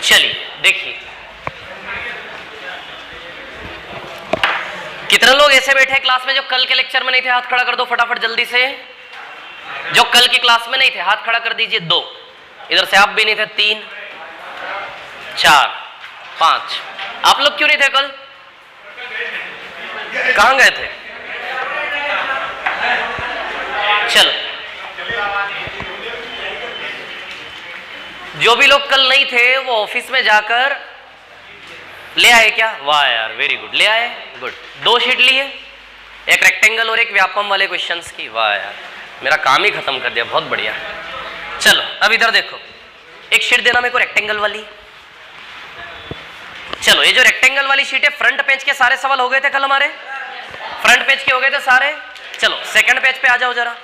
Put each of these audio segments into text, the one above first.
चलिए देखिए, कितने लोग ऐसे बैठे हैं क्लास में जो कल के लेक्चर में नहीं थे? हाथ खड़ा कर दो फटाफट जल्दी से। जो कल की क्लास में नहीं थे हाथ खड़ा कर दीजिए। 2, इधर से आप भी नहीं थे। 3, 4, 5। आप लोग क्यों नहीं थे कल? कहां गए थे? चलो, जो भी लोग कल नहीं थे वो ऑफिस में जाकर ले आए क्या? वाह यार, वेरी गुड, ले आए, गुड। 2 शीट लिए, एक रेक्टेंगल और एक व्यापम वाले क्वेश्चंस की। वाह यार, मेरा काम ही खत्म कर दिया, बहुत बढ़िया। चलो अब इधर देखो, एक शीट देना मेरे को रेक्टेंगल वाली। चलो, ये जो रेक्टेंगल वाली शीट है, फ्रंट पेज के सारे सवाल हो गए थे कल हमारे, फ्रंट पेज के हो गए थे सारे। चलो सेकंड पेज पे आ जाओ जरा।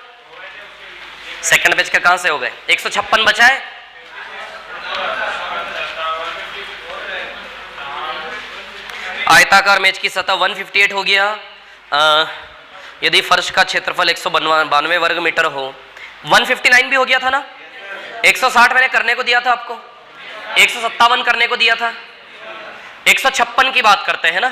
सेकंड पेज का कहां से हो गए? 156 बचा है। आयताकार मेज की सतह 158 हो गया। यदि फर्श का क्षेत्रफल 192 वर्ग मीटर हो, 159 भी हो गया था ना। 160 मैंने करने को दिया था आपको, 157 करने को दिया था, 156 की बात करते हैं ना।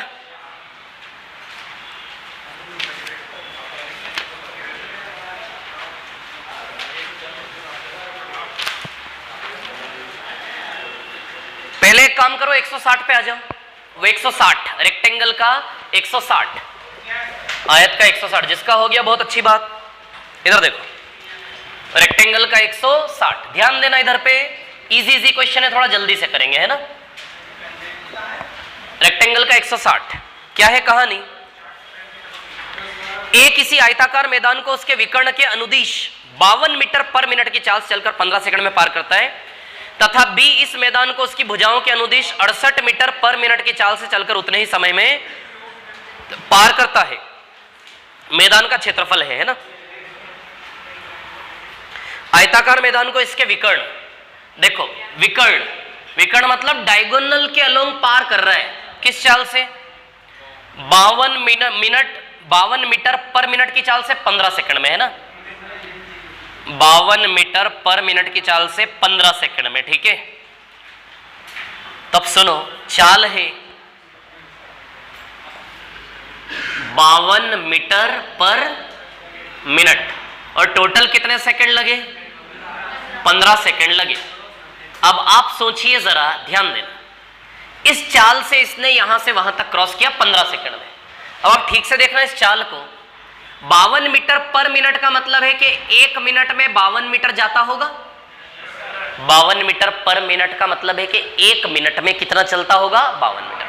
पहले एक काम करो, 160 पे आ जाओ। वो 160 रेक्टेंगल का 160, आयत का 160, जिसका हो गया बहुत अच्छी बात। इधर देखो, रेक्टेंगल का 160, ध्यान देना इधर पे, इजी क्वेश्चन है, थोड़ा जल्दी से करेंगे, है ना। रेक्टेंगल का 160 क्या है कहानी? ए किसी आयताकार मैदान को उसके विकर्ण के अनुदिश 52 मीटर पर मिनट की चाल से चलकर 15 सेकंड में पार करता है, तथा बी इस मैदान को उसकी भुजाओं के अनुदिश 68 मीटर पर मिनट की चाल से चलकर उतने ही समय में पार करता है। मैदान का क्षेत्रफल है ना। आयताकार मैदान को इसके विकर्ण, देखो विकर्ण मतलब डायगोनल के अलोंग पार कर रहा है, किस चाल से? 52 मीटर पर मिनट की चाल से 15 सेकंड में, है ना। 52 मीटर पर मिनट की चाल से 15 सेकंड में, ठीक है। तब सुनो, चाल है 52 मीटर पर मिनट, और टोटल कितने सेकंड लगे? 15 सेकंड लगे। अब आप सोचिए जरा, ध्यान देना, इस चाल से इसने यहां से वहां तक क्रॉस किया 15 सेकंड में। अब आप ठीक से देखना इस चाल को, 52 मीटर पर मिनट का मतलब है कि 1 मिनट में 52 मीटर जाता होगा। 52 मीटर पर मिनट का मतलब है कि 1 मिनट में कितना चलता होगा? 52 मीटर।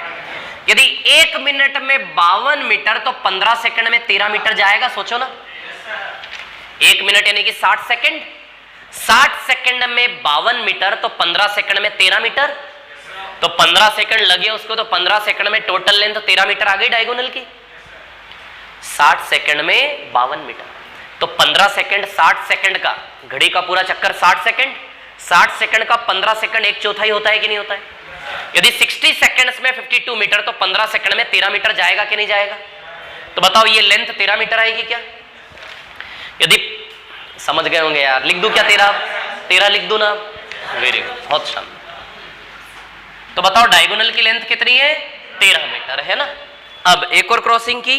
यदि 1 मिनट में 52 मीटर तो 15 सेकंड में 13 मीटर जाएगा, सोचो ना। 1 मिनट यानी कि 60 सेकंड, 60 सेकंड में 52 मीटर तो 15 सेकंड में 13 मीटर, तो 15 सेकंड लगे उसको, तो 15 सेकंड में टोटल लेंथ 13 मीटर आ गई डायगोनल की। 60 सेकंड में 52 मीटर, तो 15 सेकंड 60 सेकंड का, घड़ी का पूरा चक्कर 60 सेकंड, 60 सेकंड का 15 सेकंड 1/4 होता है कि नहीं होता है? यदि 60 सेकंड्स में 52 मीटर तो 15 सेकंड में 13 मीटर जाएगा कि नहीं जाएगा? तो बताओ ये लेंथ 13 मीटर आएगी क्या? यदि समझ गए होंगे यार, लिख दूं क्या? 13 लिख दूं ना? वेरी गुड, बहुत शानदार। तो बताओ डायगोनल की लेंथ कितनी है? 13 मीटर, है ना। अब एक और क्रॉसिंग की,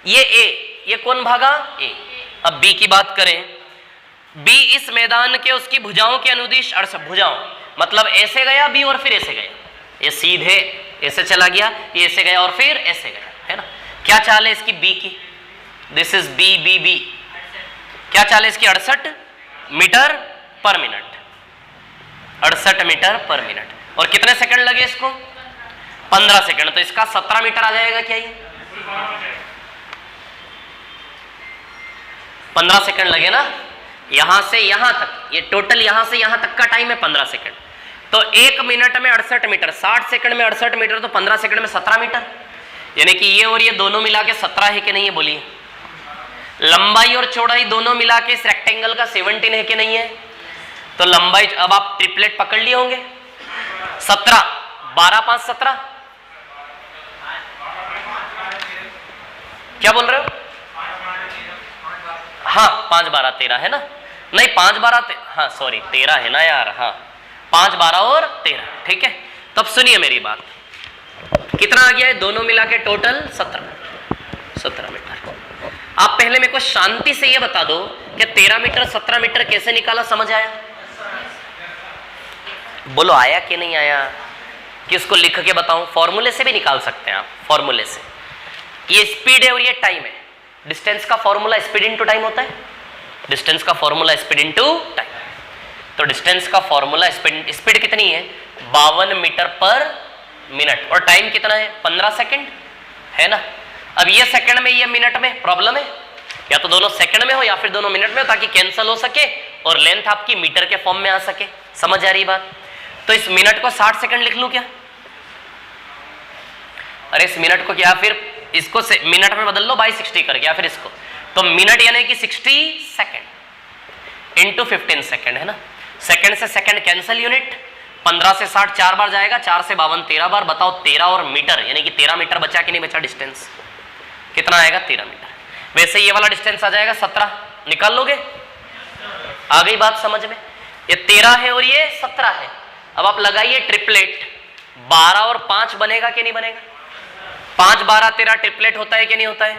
ये ए, ये कौन भागा? ए। अब बी की बात करें, बी इस मैदान के उसकी भुजाओं के अनुदिश 68, भुजाओं मतलब ऐसे गया बी और फिर ऐसे गया, ये सीधे ऐसे चला गया, ये ऐसे गया और फिर ऐसे गया, है ना। क्या चाल है इसकी? बी की, this is B, B B. क्या चाल है इसकी? 68 मीटर पर मिनट, 68 मीटर पर मिनट। और कितने सेकंड लगे इसको? 15 सेकंड, तो इसका 17 मीटर आ जाएगा क्या? ये 15 सेकंड लगे ना, यहां से यहां तक, ये टोटल यहां से यहां तक का टाइम है 15 सेकंड। तो 1 मिनट में 68 मीटर, 60 सेकंड में 68 मीटर, तो 15 सेकंड में 17 मीटर। यानी कि ये और ये दोनों मिला के 17 है कि नहीं है, बोलिए। लंबाई और चौड़ाई दोनों मिला के इस रेक्टेंगल का 17 है कि नहीं है। तो लंबाई, अब आप ट्रिपलेट पकड़ लिए होंगे, 17, 12 5 17, क्या बोल रहे हो? हाँ 5 12 13 है ना, नहीं 5 12 हाँ सॉरी 13 है ना यार, हाँ 5 12 और 13, ठीक है। तो अब सुनिए मेरी बात, कितना आ गया है दोनों मिला के टोटल 17 मीटर। आप पहले मेरे को शांति से ये बता दो कि 13 मीटर 17 मीटर कैसे निकाला, समझ आया? बोलो आया कि नहीं आया? कि उसको लिख के बताऊं? फॉर्मूले से भी निकाल सकते हैं आप, फॉर्मूले से। ये स्पीड है और ये टाइम है। डिस्टेंस का फॉर्मूला स्पीड इनटू टाइम होता है, डिस्टेंस का फॉर्मूला स्पीड इनटू टाइम। तो डिस्टेंस का फॉर्मूला स्पीड कितनी है? 52 मीटर पर मिनट, और टाइम कितना है? 15 सेकंड है ना। अब ये सेकंड में, ये मिनट में प्रॉब्लम है, या तो दोनों सेकंड में हो या फिर दोनों मिनट में हो, ताकि कैंसिल हो सके और लेंथ आपकी मीटर के फॉर्म में आ सके। समझ आ रही बात? तो इस मिनट को 60 सेकंड लिख लूं क्या? अरे इस मिनट को क्या, फिर इसको मिनट में बदल लो बाई 60 करके, या फिर इसको, तो मिनट यानी कि 60 सेकंड इंटू 15 सेकंड है ना। सेकंड से सेकंड कैंसिल, यूनिट 15 से 60 4 बार जाएगा, 4 से 52 13 बार। बताओ 13 और मीटर यानी कि 13 मीटर बचा कि नहीं बचा? डिस्टेंस कितना आएगा? 13 मीटर। वैसे ये वाला डिस्टेंस आ जाएगा 17, निकाल लोगे? आ गई बात समझ में? ये 13 है और ये 17 है। अब आप लगाइए ट्रिपलेट, 12 और 5 बनेगा कि नहीं बनेगा? 5 12 13 ट्रिपलेट होता है कि नहीं होता है?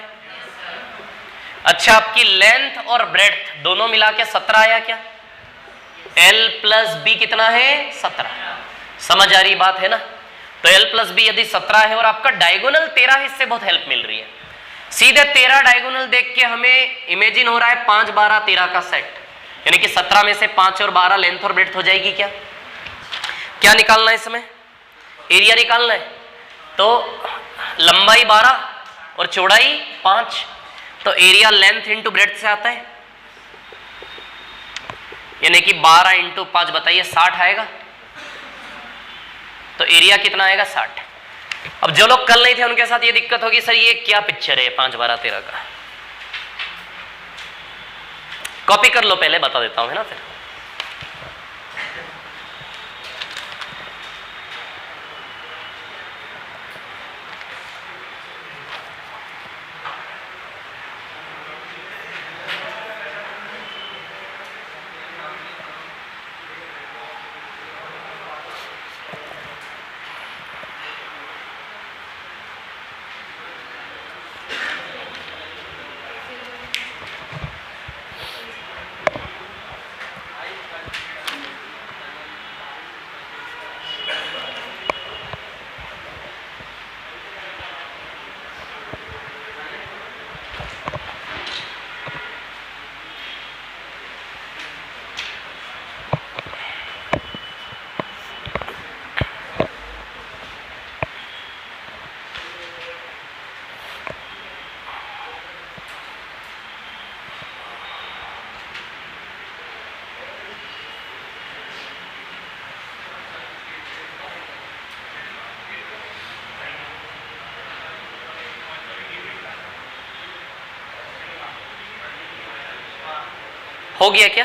अच्छा, आपकी लेंथ और ब्रेड्थ दोनों मिला के 17 आया क्या? L प्लस बी कितना है? 17। समझ आ रही बात है ना? तो L प्लस बी यदि 17 है और आपका डायगोनल 13 है, इससे बहुत हेल्प मिल रही है। सीधे 13 डायगोनल देख के हमें इमेजिन हो रहा है 5 12 13 का सेट, यानी कि 17 में से 5 और 12 लेंथ और ब्रेड्थ हो जाएगी। क्या क्या निकालना है इसमें? एरिया निकालना है। तो लंबाई 12 और चौड़ाई 5, तो एरिया लेंथ इंटू ब्रेड्थ से आता है, यानी कि 12 इंटू 5 बताइए 60 आएगा। तो एरिया कितना आएगा? 60। अब जो लोग कल नहीं थे उनके साथ ये दिक्कत होगी, सर ये क्या पिक्चर है 5 12 13 का? कॉपी कर लो पहले, बता देता हूं है ना फिर। हो गया क्या?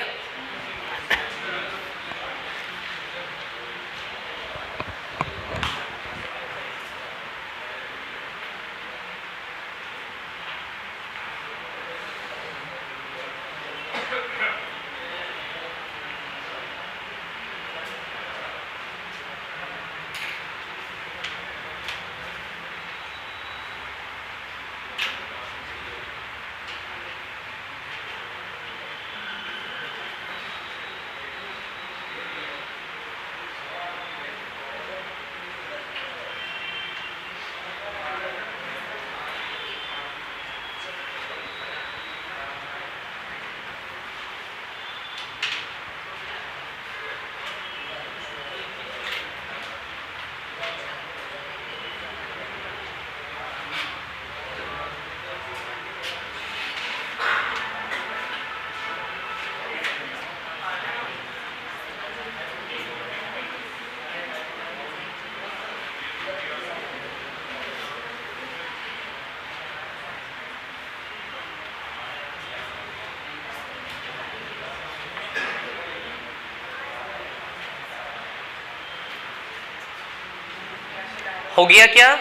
हो गया क्या?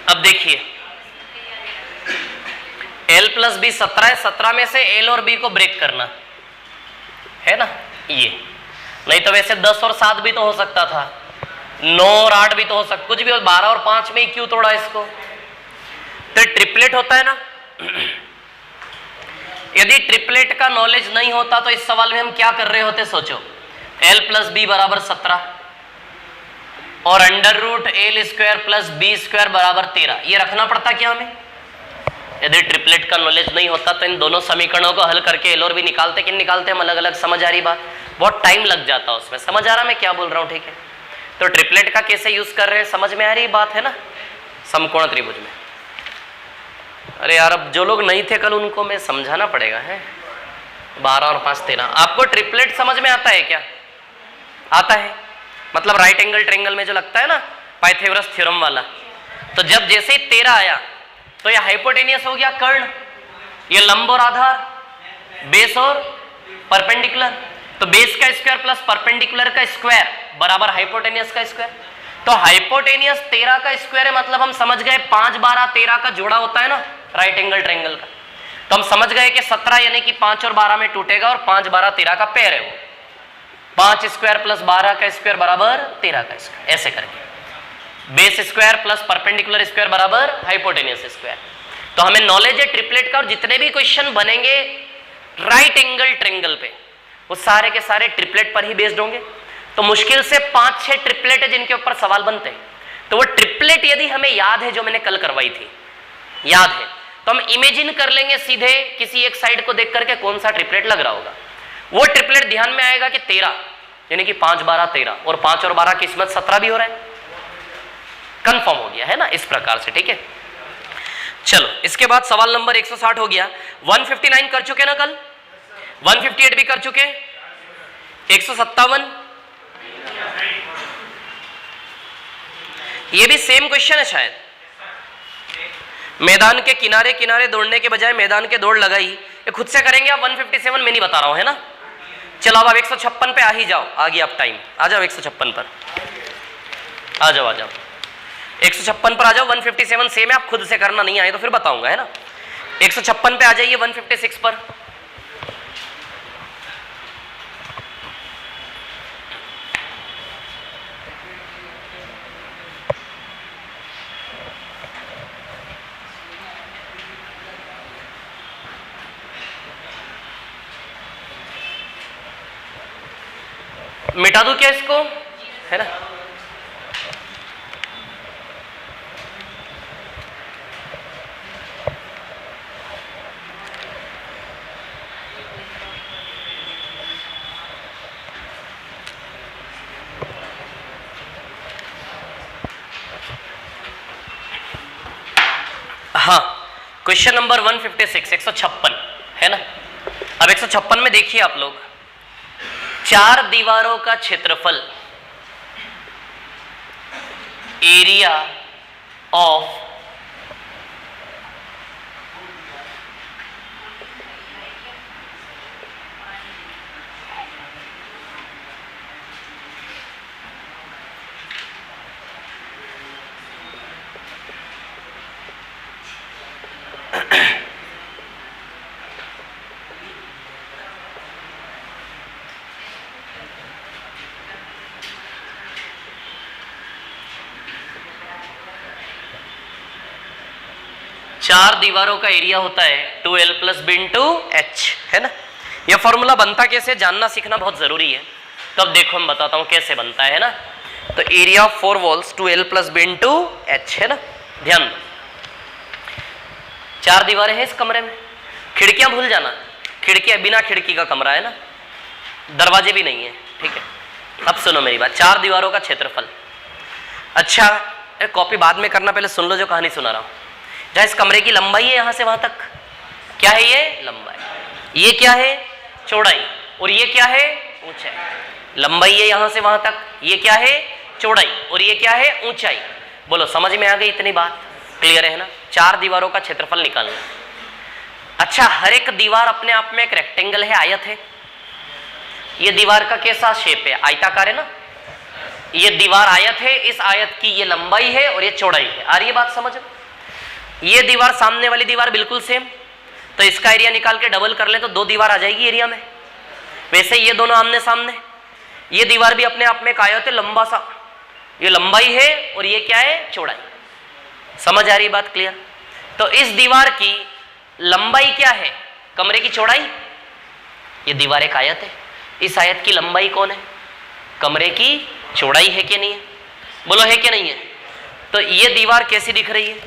अब देखिए L प्लस बी 17 है, 17 में से L और B को ब्रेक करना है ना, ये नहीं तो वैसे 10 और 7 भी तो हो सकता था, 9 और 8 भी तो हो सकता, कुछ भी हो, 12 और 5 में ही क्यों तोड़ा इसको? तो ट्रिपलेट होता है ना। यदि ट्रिपलेट का नॉलेज नहीं होता तो इस सवाल में हम क्या कर रहे होते, सोचो। L प्लस बी बराबर 17 और under root L square plus B square बराबर 13, ये रखना पड़ता क्या हमें? यदि ट्रिपलेट का नॉलेज नहीं होता तो इन दोनों समीकरणों को हल करके एल और बी निकालते कि निकालते हम अलग अलग। समझ आ रही बात? बहुत टाइम लग जाता उसमें। समझ आ रहा मैं क्या बोल रहा हूँ? ठीक है, तो ट्रिपलेट का कैसे यूज कर रहे हैं समझ में आ रही बात है ना। समकोण त्रिभुज में, अरे यार अब जो लोग नहीं थे कल उनको मैं समझाना पड़ेगा है। 12 और 5 13। आपको ट्रिपलेट समझ में आता है क्या? आता है, मतलब राइट एंगल ट्रायंगल में जो लगता है ना पाइथागोरस थ्योरम वाला, तो जब जैसे ही 13 आया तो यह हाइपोटेनियस हो गया कर्ण, ये लंब और आधार, बेस और परपेंडिकुलर, तो बेस का स्क्वायर प्लस परपेंडिकुलर का स्क्वायर बराबर हाइपोटेनियस का स्क्वायर। तो हाइपोटेनियस 13 का स्क्वायर है, मतलब हम समझ गए 5 12 13 का जोड़ा होता है ना राइट एंगल ट्रायंगल का, तो हम समझ गए कि 17 यानी कि 5 और 12 में टूटेगा और 5 12 13 का पेयर है वो, 5 स्क्वायर प्लस 12 का स्क्वायर बराबर 13 का स्क्वायर, ऐसे करके base square plus perpendicular square बराबर हाइपोटेनियस स्क्वायर। तो हमें नॉलेज है ट्रिपलेट का, और जितने भी क्वेश्चन बनेंगे राइट एंगल ट्रायंगल पे वो सारे के सारे ट्रिपलेट पर ही बेस्ड होंगे। तो मुश्किल से 5-6 ट्रिपलेट है जिनके ऊपर सवाल बनते हैं। तो वो ट्रिपलेट यदि हमें याद है जो मैंने कल करवाई थी, याद है, तो हम इमेजिन कर लेंगे सीधे किसी एक साइड को देख करके कौन सा ट्रिपलेट लग रहा होगा। वो ट्रिपलेट ध्यान में आएगा कि 13 यानी कि 5 12 13 और 5 और 12 की किस्मत 17 भी हो रहा है, कंफर्म हो गया है ना इस प्रकार से। ठीक है, चलो इसके बाद सवाल नंबर 160 हो गया। 159 कर चुके ना कल, 158 भी कर चुके, 157 ये भी सेम क्वेश्चन है शायद। मैदान के किनारे किनारे दौड़ने के बजाय मैदान के दौड़ लगाई, ये खुद से करेंगे आप। 157 में नहीं बता रहा हूं है ना। चलो अब 156 पे आ ही जाओ, आ गया अब टाइम, आ जाओ 156 पर आ जाओ, आ जाओ 156 पर आ जाओ। 157 सेम है, आप खुद से करना, नहीं आए तो फिर बताऊंगा है ना। 156 पे आ जाइए 156 पर। मिटा दूं क्या इसको, है ना। हाँ, क्वेश्चन नंबर 156 156 है ना। अब 156 में देखिए आप लोग, 4 दीवारों का क्षेत्रफल, एरिया ऑफ चार दीवारों का एरिया होता है 2L plus B into H, है ना। यह फॉर्मूला बनता कैसे जानना सीखना बहुत जरूरी है। तो अब देखो मैं बताता हूं कैसे बनता है ना। तो area of 4 walls 2L plus B into H, है ना। ध्यान दो, 4 दीवारें हैं इस कमरे में, खिड़कियां भूल जाना, खिड़कियां बिना खिड़की का कमरा है ना, दरवाजे भी नहीं है। ठीक है, अब सुनो मेरी बात, 4 दीवारों का क्षेत्रफल। अच्छा कॉपी बाद में करना, पहले सुन लो जो कहानी सुना रहा हूं। जहां इस कमरे की लंबाई है यहां से वहां तक, क्या है ये लंबाई, ये क्या है चौड़ाई, और ये क्या है ऊंचाई। लंबाई है यहां से वहां तक, ये क्या है चौड़ाई और ये क्या है ऊंचाई। बोलो समझ में आ गई इतनी बात, क्लियर है ना। 4 दीवारों का क्षेत्रफल निकालना। अच्छा, हर एक दीवार अपने आप में एक रेक्टेंगल है, आयत है। ये दीवार का कैसा शेप है, आयताकार है ना। ये दीवार आयत है, इस आयत की ये लंबाई है और ये चौड़ाई है। आ रही है बात समझ। ये दीवार सामने वाली दीवार बिल्कुल सेम, तो इसका एरिया निकाल के डबल कर ले तो 2 दीवार आ जाएगी एरिया में। वैसे ये दोनों आमने सामने, ये दीवार भी अपने आप में एक आयत है, लंबा सा, ये लंबाई है और ये क्या है चौड़ाई। समझ आ रही बात, क्लियर। तो इस दीवार की लंबाई क्या है, कमरे की चौड़ाई। ये दीवार एक आयत है, इस आयत की लंबाई कौन है, कमरे की चौड़ाई है कि नहीं है, बोलो है कि नहीं है। तो ये दीवार कैसी दिख रही है,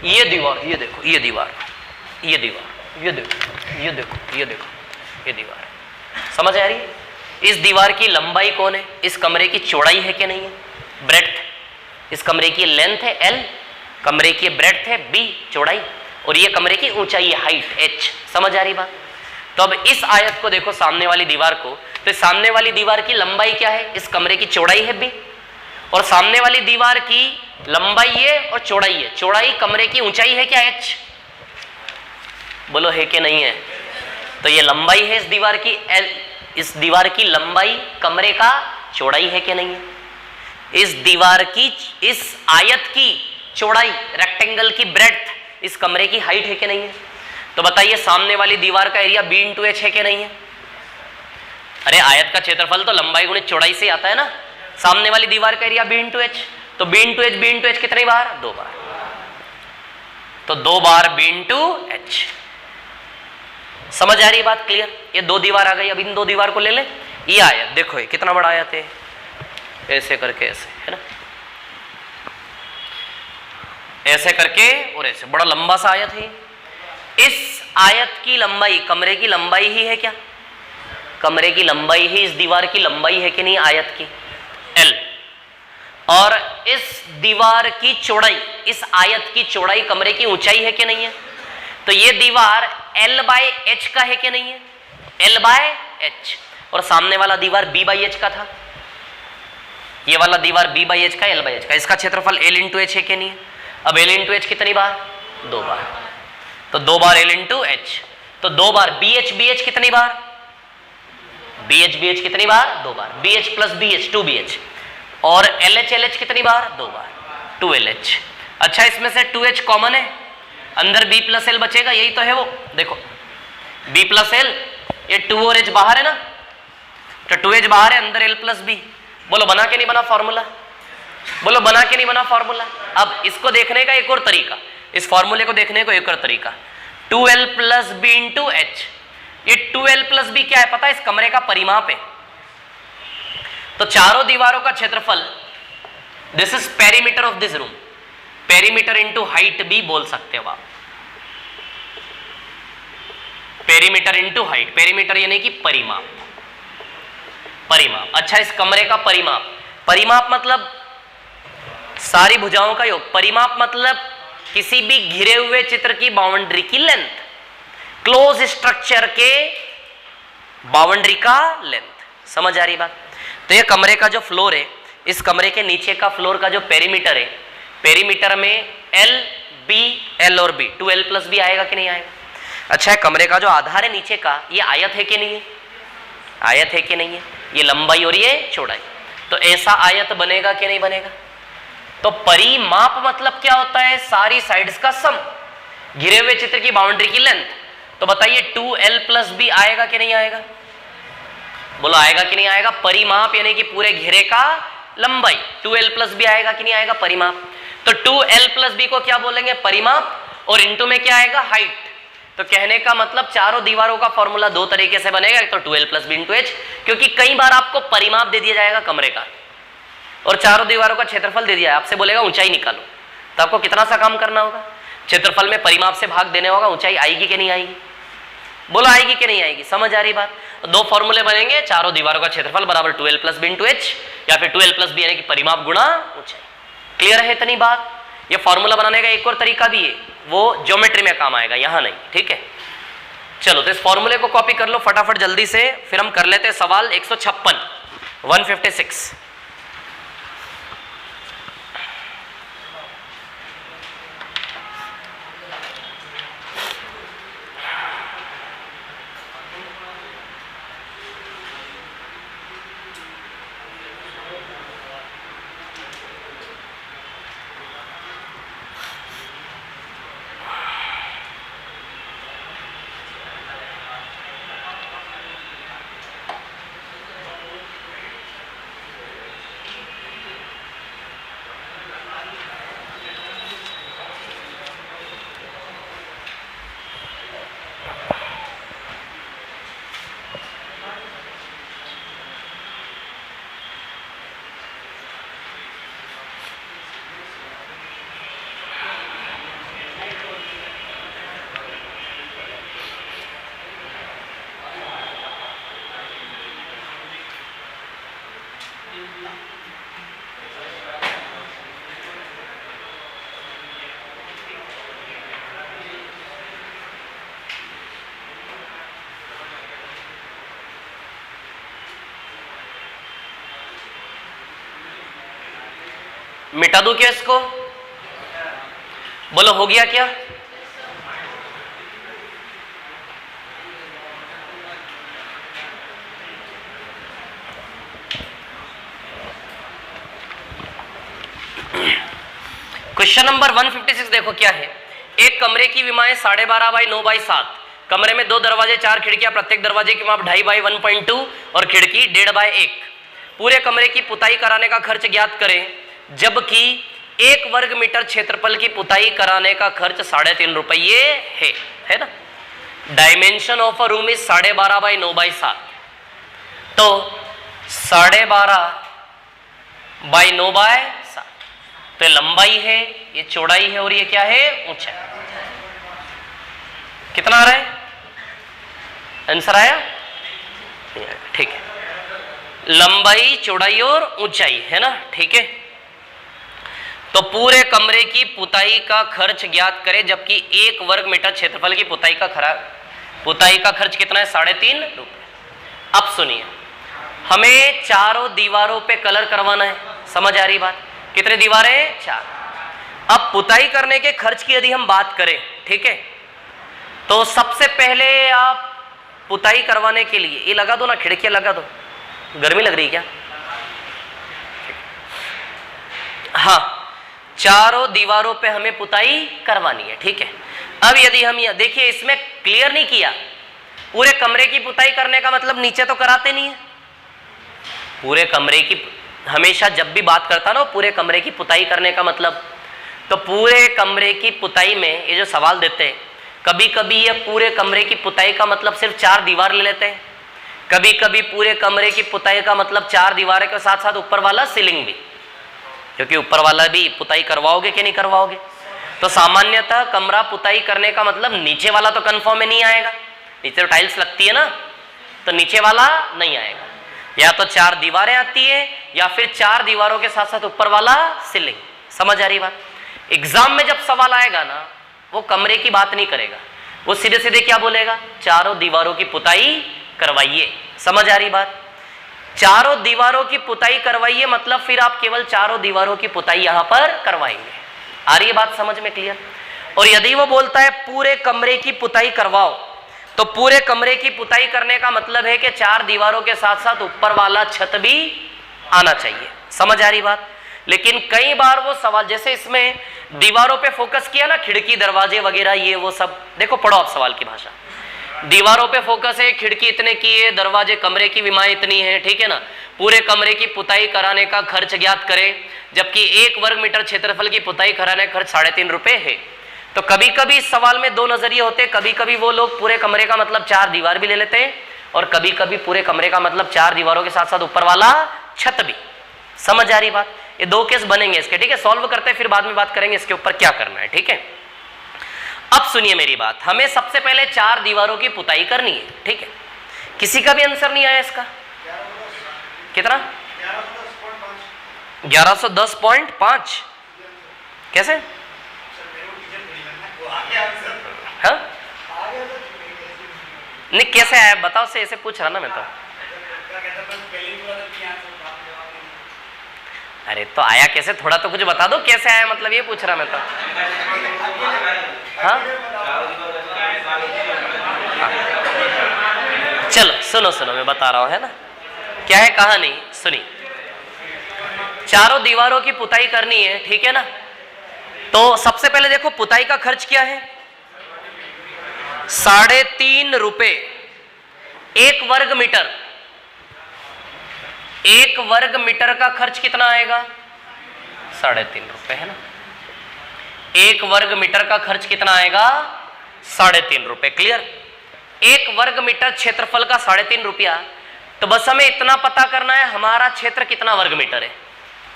ये दीवार, ये देखो, ये दीवार, ये दीवार, ये देखो, ये देखो, ये देखो, ये दीवार। समझ आ रही है। इस दीवार की लंबाई कौन है, इस कमरे की चौड़ाई है कि नहीं है, ब्रेड्थ। इस कमरे की लेंथ है L, कमरे की ब्रेड्थ है B, चौड़ाई, और ये कमरे की ऊंचाई है हाइट H। समझ आ रही बात। तो अब इस आयत को देखो, सामने वाली दीवार को, तो सामने वाली दीवार की लंबाई क्या है, इस कमरे की चौड़ाई है B, और सामने वाली दीवार की लंबाई है और चौड़ाई है, चौड़ाई कमरे की ऊंचाई है क्या H, बोलो है कि नहीं है। तो ये लंबाई है इस दीवार की L, इस दीवार की लंबाई कमरे का चौड़ाई है कि नहीं है। इस दीवार की, इस आयत की चौड़ाई, रेक्टेंगल की ब्रेड्थ इस कमरे की हाइट है कि नहीं है। तो बताइए सामने वाली दीवार का एरिया B × H है कि नहीं है। अरे आयत का क्षेत्रफल तो लंबाई गुणित चौड़ाई से आता है ना। सामने वाली दीवार का एरिया B × H, तो B × H कितनी बार, 2 बार, तो 2 बार B × H। समझ आ रही बात, क्लियर। ये 2 दीवार आ गई, अब इन 2 दीवार को ले ले। ये आयत देखो, ये कितना बड़ा आयत है, ऐसे करके ऐसे, है ना, ऐसे करके और ऐसे, बड़ा लंबा सा आयत है। इस आयत की लंबाई कमरे की लंबाई ही है क्या, कमरे की लंबाई ही इस दीवार की लंबाई है कि नहीं, आयत की L, और इस दीवार की चौड़ाई, इस आयत की चौड़ाई कमरे की ऊंचाई है कि नहीं है। तो ये दीवार L/H का है कि नहीं है, L/H, और सामने वाला दीवार B/H का था, ये वाला दीवार B/H का, L/H का, इसका क्षेत्रफल L × H है कि नहीं है। अब L × H कितनी बार, 2 बार, तो 2 बार L × H, तो 2 बार BH कितनी बार, BH कितनी बार, 2 बार, BH + BH 2BH, और LH कितनी बार, 2 बार, 2LH। अच्छा, इसमें से 2H कॉमन है, अंदर B + L बचेगा, यही तो है वो, देखो B + L, ये 2 और H बाहर है ना, तो 2H बाहर है, अंदर L + B। बोलो बना के नहीं बना फॉर्मूला, बोलो बना के नहीं बना फॉर्मूला। अब इसको देखने का एक और तरीका, इस फॉर्मूले को देखने को एक और तरीका, 2L + B × H। ये 2L + B क्या है पता है, इस कमरे का परिमाप है। तो चारों दीवारों का क्षेत्रफल, this is perimeter of this room, perimeter × height भी बोल सकते हो आप, पेरीमीटर × हाइट, पेरीमीटर यानी कि परिमाप, परिमाप। अच्छा, इस कमरे का परिमाप, परिमाप मतलब सारी भुजाओं का योग, परिमाप मतलब किसी भी घिरे हुए चित्र की बाउंड्री की लेंथ, क्लोज स्ट्रक्चर के बाउंड्री का लेंथ। समझ आ रही बात। तो ये कमरे का जो फ्लोर है, इस कमरे के नीचे का फ्लोर का जो पेरीमीटर है, पेरीमीटर में L और B, 2L + B आएगा कि नहीं आएगा। अच्छा, है कमरे का जो आधार है नीचे का, ये आयत है कि नहीं है, आयत है कि नहीं है, ये लंबाई और ये चौड़ाई, तो ऐसा आयत बनेगा कि नहीं बनेगा। तो परिमाप मतलब क्या होता है, सारी साइड्स का सम, घिरे हुए चित्र की बाउंड्री की लेंथ। तो बताइए 2L + B आएगा कि नहीं आएगा, बोलो आएगा कि नहीं आएगा। परिमाप यानी कि पूरे घेरे का लंबाई, 2L + B आएगा कि नहीं आएगा, परिमाप। तो 2L + B को क्या बोलेंगे, परिमाप, और इंटू में क्या आएगा, हाइट। तो कहने का मतलब चारों दीवारों का फॉर्मूला 2 तरीके से बनेगा, एक तो 2L + B × H, क्योंकि कई बार आपको परिमाप दे दिया जाएगा कमरे का और चारों दीवारों का क्षेत्रफल दे दिया है, आपसे बोलेगा ऊंचाई निकालो, तो आपको कितना सा काम करना होगा, क्षेत्रफल में परिमाप से भाग देने होगा, ऊंचाई आएगी कि नहीं आएगी, बोलो आएगी कि नहीं आएगी। समझ आ रही बात। 2 फॉर्मूले बनेंगे, चारों दीवारों का क्षेत्रफल बराबर 2L + B × H, या फिर 2L + B यानी कि परिमाप गुणा ऊंचाई। क्लियर है इतनी बात। ये फॉर्मूला बनाने का एक और तरीका भी है, वो ज्योमेट्री में काम आएगा, यहां नहीं, ठीक है। चलो, तो इस फॉर्मूले को कॉपी कर लो फटाफट जल्दी से, फिर हम कर लेते हैं सवाल 156, 156। मिटा दूं क्या इसको? बोलो हो गया क्या? क्वेश्चन नंबर 156 देखो क्या है। एक कमरे की विमाएं 12.5 बाई 9 बाई 7, कमरे में 2 दरवाजे 4 खिड़कियां, प्रत्येक दरवाजे की माप 2.5 बाई 1.2 और खिड़की 1.5 बाई 1। पूरे कमरे की पुताई कराने का खर्च ज्ञात करें, जबकि 1 वर्ग मीटर क्षेत्रफल की पुताई कराने का खर्च 3.5 रुपये है ना। Dimension of a room is 12.5 by 9 by 7, तो 12.5 बाई 9 बाई 7, तो लंबाई है, ये चौड़ाई है और ये क्या है? ऊंचाई। कितना आ रहा है? आंसर आया? ठीक है, लंबाई, चौड़ाई और ऊंचाई है ना, ठीक है। तो पूरे कमरे की पुताई का खर्च ज्ञात करें, जबकि 1 वर्ग मीटर क्षेत्रफल की पुताई का खर्च कितना है? 3.5 रुपये। अब सुनिए, हमें चारों दीवारों पे कलर करवाना है, समझ आ रही बात? कितने दीवारें? 4। अब पुताई करने के खर्च की यदि हम बात करें, ठीक है, तो सबसे पहले आप पुताई करवाने के लिए ये लगा दो ना, खिड़कियां लगा दो। गर्मी लग रही क्या? हाँ, चारों दीवारों पे हमें पुताई करवानी है, ठीक है। अब यदि हम ये देखिए, इसमें क्लियर नहीं किया, पूरे कमरे की पुताई करने का मतलब नीचे तो कराते नहीं है। पूरे कमरे की, हमेशा जब भी बात करता ना पूरे कमरे की पुताई करने का मतलब, तो पूरे कमरे की पुताई में ये जो सवाल देते हैं, कभी कभी ये पूरे कमरे की पुताई का मतलब सिर्फ 4 दीवार ले लेते हैं, कभी कभी पूरे कमरे की पुताई का मतलब 4 दीवारें के साथ साथ ऊपर वाला सीलिंग भी, क्योंकि ऊपर वाला भी पुताई करवाओगे कि नहीं करवाओगे। तो सामान्यतः कमरा पुताई करने का मतलब नीचे वाला तो कंफर्म में नहीं आएगा, नीचे तो टाइल्स लगती है ना, तो नीचे वाला नहीं आएगा। या तो 4 दीवारें आती है या फिर 4 दीवारों के साथ साथ ऊपर वाला सीलिंग। समझ आ रही बात? एग्जाम में जब सवाल आएगा ना, वो कमरे की बात नहीं करेगा, वो सीधे सीधे क्या बोलेगा? चारों दीवारों की पुताई करवाइए। समझ आ रही बात? चारों दीवारों की पुताई करवाइए मतलब फिर आप केवल चारों दीवारों की पुताई यहां पर करवाएंगे। आ रही है बात समझ में? क्लियर? और यदि वो बोलता है पूरे कमरे की पुताई करवाओ, तो पूरे कमरे की पुताई करने का मतलब है कि 4 दीवारों के साथ साथ ऊपर वाला छत भी आना चाहिए। समझ आ रही बात? लेकिन कई बार वो सवाल, जैसे इसमें दीवारों पे फोकस किया ना, खिड़की दरवाजे वगैरह ये वो सब, देखो पढ़ो आप सवाल की भाषा। दीवारों पे फोकस है, खिड़की इतने की है, दरवाजे, कमरे की विमाएं इतनी है, ठीक है ना। पूरे कमरे की पुताई कराने का खर्च ज्ञात करें, जबकि 1 वर्ग मीटर क्षेत्रफल की पुताई कराने का खर्च 3.5 रुपये है। तो कभी कभी इस सवाल में 2 नजरिए होते हैं, कभी कभी वो लोग पूरे कमरे का मतलब 4 दीवार भी ले लेते हैं, और कभी कभी पूरे कमरे का मतलब 4 दीवारों के साथ साथ ऊपर वाला छत भी। समझ आ रही बात? ये 2 केस बनेंगे इसके, ठीक है। सॉल्व करते हैं, फिर बाद में बात करेंगे इसके ऊपर क्या करना है, ठीक है। अब सुनिए मेरी बात, हमें सबसे पहले 4 दीवारों की पुताई करनी है, ठीक है। किसी का भी आंसर नहीं आया इसका? कितना? 1110.5। कैसे? हाँ? नहीं कैसे आया बताओ, से ऐसे पूछ रहा ना मैं तो। अरे तो आया कैसे, थोड़ा तो कुछ बता दो, कैसे आया मतलब ये पूछ रहा मैं तो। हाँ? चलो सुनो सुनो, मैं बता रहा हूं, है ना क्या है कहानी, सुनी। चारों दीवारों की पुताई करनी है, ठीक है ना। तो सबसे पहले देखो पुताई का खर्च क्या है, 3.5 रुपए 1 वर्ग मीटर। 1 वर्ग मीटर का खर्च कितना आएगा? 3.5 रुपए, है ना। 1 वर्ग मीटर का खर्च कितना आएगा? 3.5 रुपए। क्लियर? 1 वर्ग मीटर क्षेत्रफल का 3.5 रुपया। तो बस हमें इतना पता करना है हमारा क्षेत्र कितना वर्ग मीटर है,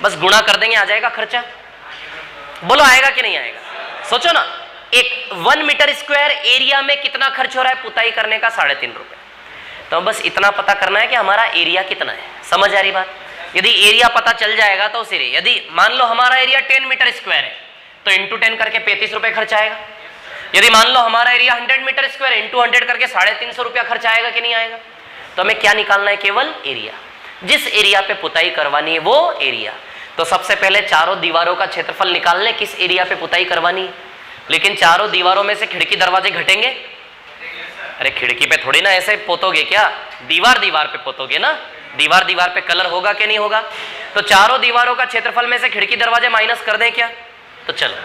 बस गुणा कर देंगे, आ जाएगा खर्चा। बोलो आएगा कि नहीं आएगा? सोचो ना, 1 मीटर स्क्वायर एरिया में कितना खर्च हो रहा है पुताई करने का? 3.5 रुपए। तो बस इतना पता करना है कि हमारा एरिया कितना है। समझ आ रही बात? यदि एरिया पता चल जाएगा तो सिरे, यदि मान लो हमारा एरिया 10 मीटर स्क्वायर है तो इंटू 10 करके 35 रुपए खर्च आएगा। यदि मान लो हमारा एरिया 100 मीटर स्क्वायर इंटू 100 करके 350 रुपया खर्च आएगा कि नहीं आएगा? तो हमें क्या निकालना है? केवल एरिया। जिस एरिया पे पुताई करवानी है वो एरिया। तो सबसे पहले चारों दीवारों का क्षेत्रफल निकालने किस एरिया पे पुताई करवानी है। लेकिन चारों दीवारों में से खिड़की दरवाजे घटेंगे? अरे खिड़की पे थोड़ी ना ऐसे पोतोगे, क्या दीवार दीवार पे पोतोगे ना, दीवार दीवार पे कलर होगा कि नहीं होगा। तो चारों दीवारों का क्षेत्रफल में से खिड़की दरवाजे माइनस कर दें क्या? तो चलो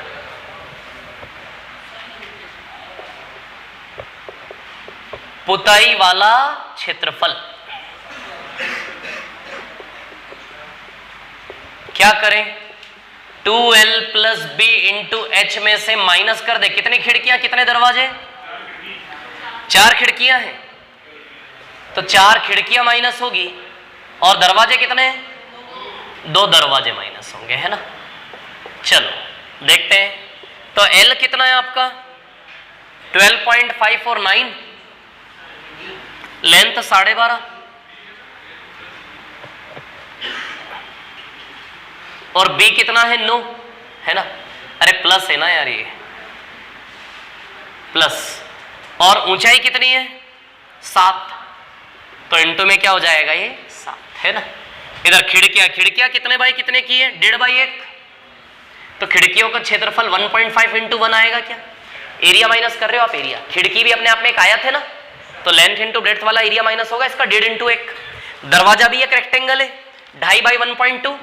पुताई वाला क्षेत्रफल क्या करें, 2L plus B into H में से माइनस कर दे। कितनी खिड़कियां कितने दरवाजे? 4 खिड़कियां हैं, तो 4 खिड़कियां माइनस होगी और दरवाजे कितने? 2 दरवाजे माइनस होंगे, है ना। चलो देखते हैं। तो L कितना है आपका? 12.549, लेंथ 12.5 और B कितना है? 9, है ना। अरे प्लस है ना यार, ये प्लस। और ऊंचाई कितनी है? 7, तो इंटू में क्या हो जाएगा? ये 7, है ना। इधर खिड़कियां कितने बाई कितने की है? 1.5/1। तो खिड़कियों का क्षेत्रफल 1.5 इंटू 1 आएगा क्या? एरिया माइनस कर रहे हो आप, एरिया। खिड़की भी अपने आप में एक आयत है ना, तो लेंथ इंटू ब्रेड्थ वाला एरिया माइनस होगा इसका 1.5 इंटू 1। दरवाजा भी एक रेक्टेंगल है, 2.5/1.2,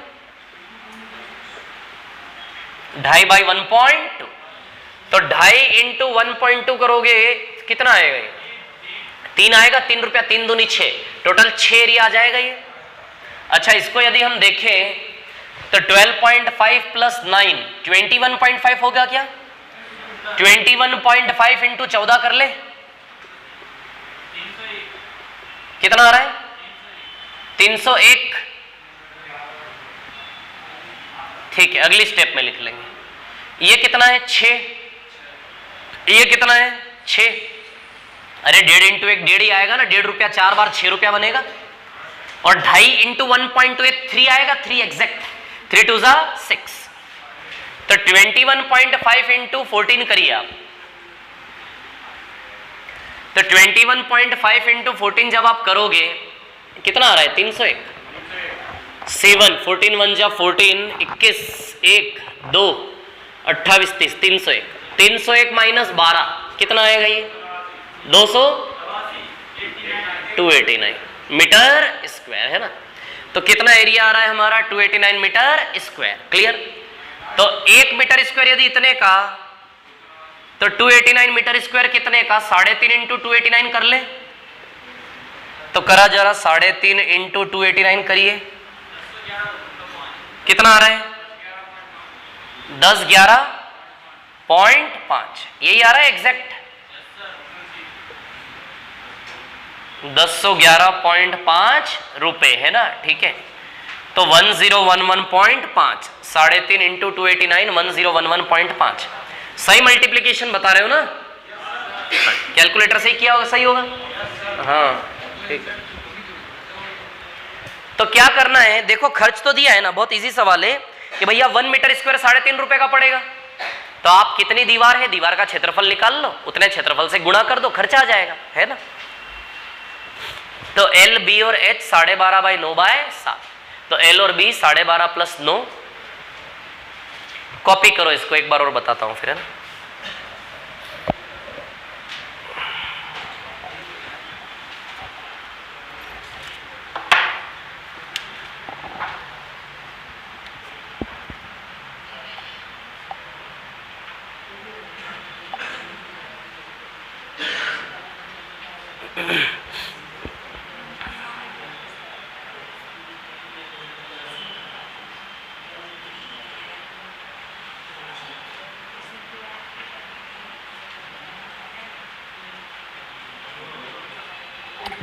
2.5/1.2, तो 2.5 इंटू 1.2 करोगे कितना आएगा? ये 3 आएगा। 3 रुपया 3 दूनी 6, टोटल 6 एरिया आ जाएगा ये। अच्छा इसको यदि हम देखें तो 12.5 प्लस 9 21.5 होगा क्या? 21.5 इंटू 14 कर ले, कितना आ रहा है? 301। ठीक है, अगली स्टेप में लिख लेंगे। ये कितना है? 6। ये कितना है? 6। अरे 1.5 इंटू 1 1.5 ही आएगा ना, 1.5 रुपया 4 बार 6 रुपया बनेगा। और 2.5 इंटू 1.2 3 आएगा, 3 एग्जैक्ट, 3 2 6। तो 21.5 इंटू 14 करिए आप। तो 21.5 इंटू 14 जब आप करोगे कितना आ रहा है? 301। 7 14 1 जा 14, 21 1 2 28 30, 301। 301 माइनस 12 कितना आएगा? ये 200 289 मीटर स्क्वायर, है ना। तो कितना एरिया आ रहा है हमारा? 289 मीटर स्क्वायर। क्लियर। तो 1 मीटर स्क्वायर यदि इतने का, तो 289 मीटर स्क्वायर कितने का? 3.5 इंटू 289 कर ले। तो करा जरा 3.5 इंटू 289 करिए, कितना आ रहा है? 1011.5, यही आ रहा है एग्जैक्ट। 1011.5 रुपए, है ना। ठीक है, तो 1011.5, 3.5 इंटू 289 1011.5। सही मल्टीप्लीकेशन बता रहे हो ना? कैलकुलेटर से ही किया होगा, सही होगा। हाँ ठीक है। तो क्या करना है, देखो खर्च तो दिया है ना, बहुत इजी सवाल है कि भैया 1 मीटर स्क्वायर 3.5 रुपए का पड़ेगा। तो आप कितनी दीवार है, दीवार का क्षेत्रफल निकाल लो, उतने क्षेत्रफल से गुणा कर दो, खर्चा आ जाएगा, है ना। तो L, B और H 12.5/9/7। तो L और B 12.5 प्लस 9। कॉपी करो इसको, एक बार और बताता हूं फिर, है ना।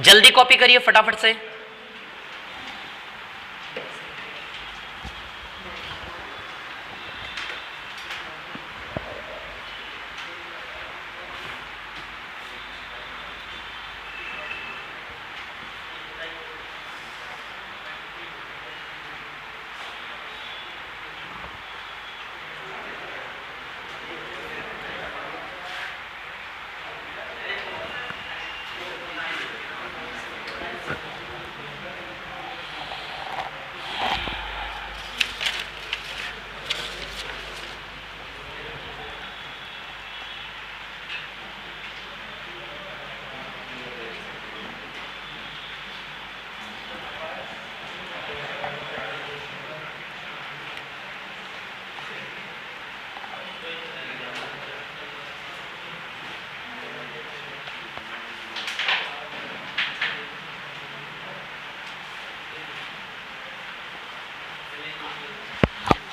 जल्दी कॉपी करिए फटाफट से।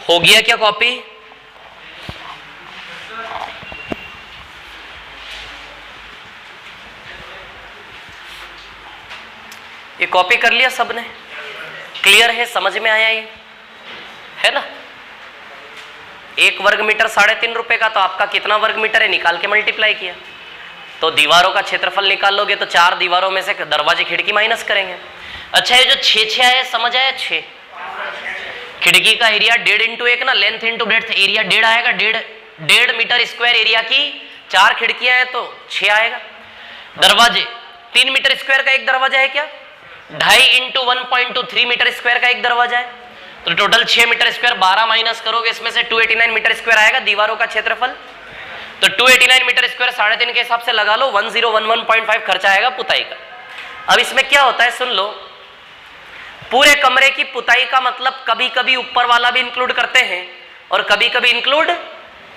हो गया क्या कॉपी? ये कॉपी कर लिया सबने? क्लियर है? समझ में आया ये? है ना? 1 वर्ग मीटर 3.5 रुपए का, तो आपका कितना वर्ग मीटर है निकाल के मल्टीप्लाई किया। तो दीवारों का क्षेत्रफल निकाल लोगे तो 4 दीवारों में से दरवाजे खिड़की माइनस करेंगे। अच्छा, ये जो 6 आया समझ आया? 6 खिड़की का एरिया 1.5 इंटू 1 ना, लेंथ इंटू ब्रेड्थ, एरिया 1.5 आएगा। 1.5 मीटर स्क्वायर एरिया की 4 खिड़कियां हैं तो 6 आएगा। दरवाजे 3 मीटर स्क्वायर का एक दरवाजा है क्या? 2.5 इंटू 1.23 मीटर स्क्वायर का एक दरवाजा है, तो टोटल 6 मीटर स्क्वायर। 12 माइनस करोगे इसमें से 289 मीटर स्क्वायर आएगा दीवारों का क्षेत्रफल। तो 289 मीटर स्क्वायर 3.5 के हिसाब से लगा लो, 1011.5 खर्चा आएगा पुताई का। अब इसमें क्या होता है सुन लो, पूरे कमरे की पुताई का मतलब कभी कभी ऊपर वाला भी इंक्लूड करते हैं और कभी कभी इंक्लूड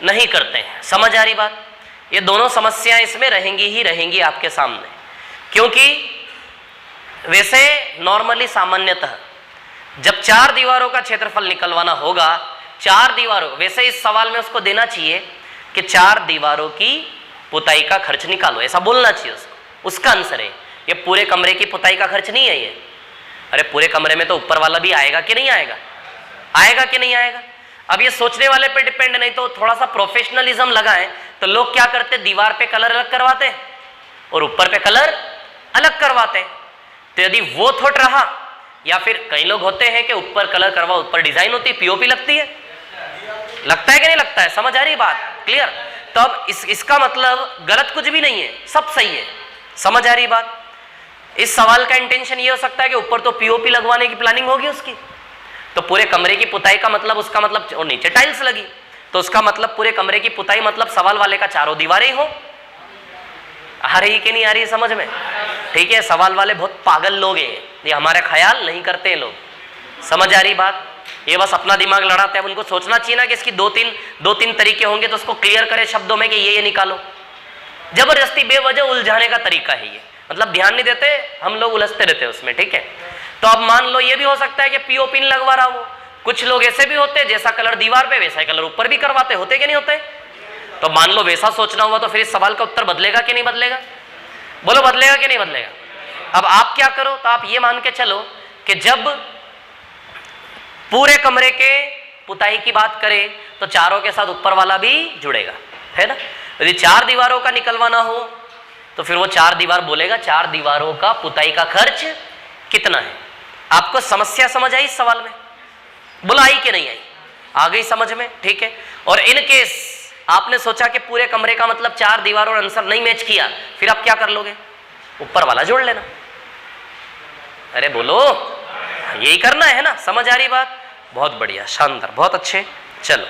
नहीं करते हैं। समझ आ रही बात? ये दोनों समस्याएं इसमें रहेंगी ही रहेंगी आपके सामने, क्योंकि वैसे नॉर्मली सामान्यतः जब 4 दीवारों का क्षेत्रफल निकलवाना होगा, 4 दीवारों, वैसे इस सवाल में उसको देना चाहिए कि 4 दीवारों की पुताई का खर्च निकालो, ऐसा बोलना चाहिए उसको। उसका आंसर है ये पूरे कमरे की पुताई का खर्च नहीं है ये। अरे पूरे कमरे में तो ऊपर वाला भी आएगा कि नहीं आएगा? आएगा कि नहीं आएगा? अब ये सोचने वाले पे डिपेंड, नहीं तो थोड़ा सा प्रोफेशनलिज्म लगाएं तो लोग क्या करते, दीवार पे कलर अलग करवाते और ऊपर पे कलर अलग करवाते। तो यदि वो थॉट रहा, या फिर कई लोग होते हैं कि ऊपर कलर करवा, ऊपर डिजाइन होती है, पीओपी लगती है, लगता है कि नहीं लगता है? समझ आ रही बात? क्लियर? तो अब इसका मतलब गलत कुछ भी नहीं है, सब सही है। समझ आ रही बात? इस सवाल का इंटेंशन ये हो सकता है कि ऊपर तो पीओपी लगवाने की प्लानिंग होगी उसकी, तो पूरे कमरे की पुताई का मतलब, उसका मतलब, और नीचे टाइल्स लगी तो उसका मतलब पूरे कमरे की पुताई मतलब सवाल वाले का चारों दीवारें हो। आ रही कि नहीं आ रही समझ में? ठीक है, सवाल वाले बहुत पागल लोग हैं, ये हमारे ख्याल नहीं करते लोग। समझ आ रही बात? ये बस अपना दिमाग लड़ाते हैं। उनको सोचना चाहिए ना कि इसकी दो तीन तरीके होंगे, तो उसको क्लियर करे शब्दों में कि ये निकालो। जबरदस्ती बेवजह उलझाने का तरीका है ये, मतलब ध्यान नहीं देते, हम लोग उलझते रहते हैं उसमें। ठीक है, तो अब मान लो ये भी हो सकता है कि पीओपी नहीं लगवा रहा वो। कुछ लोग ऐसे भी होते हैं जैसा कलर दीवार पे वैसा कलर ऊपर भी करवाते, होते कि नहीं होते? तो मान लो वैसा सोचना हुआ तो फिर इस सवाल का उत्तर बदलेगा कि नहीं बदलेगा? बोलो, बदलेगा कि नहीं बदलेगा? अब आप क्या करो, तो आप ये मान के चलो कि जब पूरे कमरे के पुताई की बात करें तो चारों के साथ ऊपर वाला भी जुड़ेगा, है ना? यदि 4 दीवारों का निकलवाना हो तो फिर वो 4 दीवार बोलेगा 4 दीवारों का पुताई का खर्च कितना है। आपको समस्या समझ आई इस सवाल में? बोला आई कि नहीं आई? आ गई समझ में? ठीक है। और इन केस आपने सोचा कि पूरे कमरे का मतलब 4 दीवारों और आंसर नहीं मैच किया, फिर आप क्या कर लोगे? ऊपर वाला जोड़ लेना। अरे बोलो, यही करना है ना? समझ आ रही बात? बहुत बढ़िया, शानदार, बहुत अच्छे। चलो,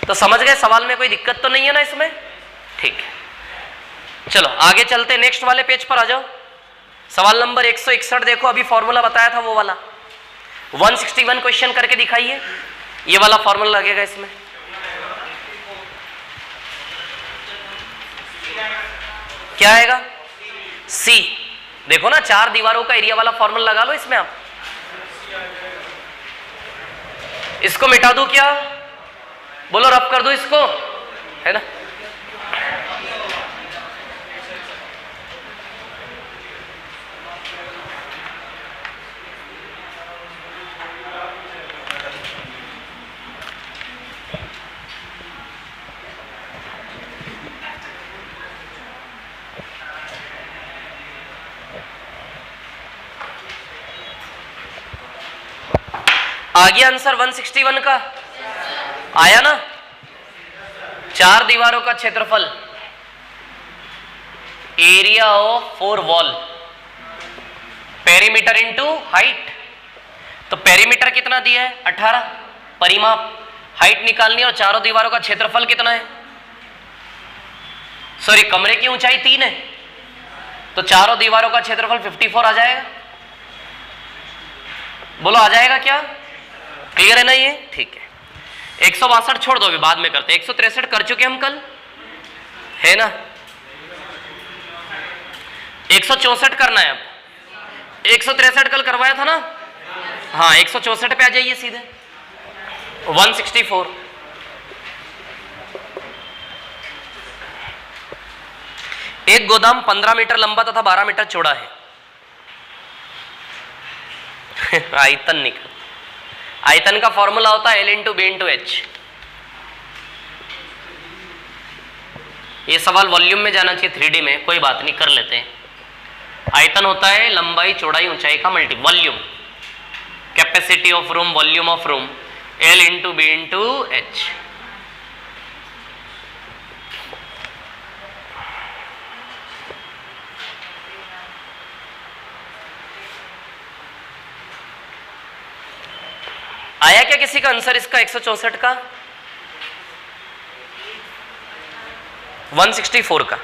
तो समझ गए, सवाल में कोई दिक्कत तो नहीं है ना इसमें? ठीक है, चलो आगे चलते, नेक्स्ट वाले पेज पर आ जाओ। सवाल नंबर 161 देखो, अभी फॉर्मूला बताया था वो वाला 161 क्वेश्चन करके दिखाइए। ये वाला फॉर्मूला लगेगा इसमें। क्या आएगा? सी। देखो ना, 4 दीवारों का एरिया वाला फॉर्मूला लगा लो इसमें आप। इसको मिटा दूं क्या? बोलो, रफ कर दूं इसको, है ना? आ गया आंसर 161 का? आया ना? 4 दीवारों का क्षेत्रफल, area of 4 wall, perimeter into height. तो पेरीमीटर कितना दिया है? 18। परिमाप, हाइट निकालनी है और चारों दीवारों का क्षेत्रफल कितना है? सॉरी, कमरे की ऊंचाई 3 है, तो चारों दीवारों का क्षेत्रफल 54 आ जाएगा। बोलो, आ जाएगा क्या? क्लियर है ना ये? ठीक है। 162 छोड़ दो, अभी बाद में करते हैं। 163 कर चुके हम कल, है ना? 164 करना है अब। 163 कल करवाया था ना? हाँ, 164 पे आ जाइए सीधे। 164 एक गोदाम 15 मीटर लंबा तथा 12 मीटर चौड़ा है। आयतन निकल, आयतन का फॉर्मूला होता है L into B into H. ये सवाल वॉल्यूम में जाना चाहिए 3D में, कोई बात नहीं, कर लेते हैं। आयतन होता है लंबाई चौड़ाई ऊंचाई का multi, volume, capacity of room, volume of room, L into B into H. आया क्या किसी का आंसर इसका 164 का? 164 का?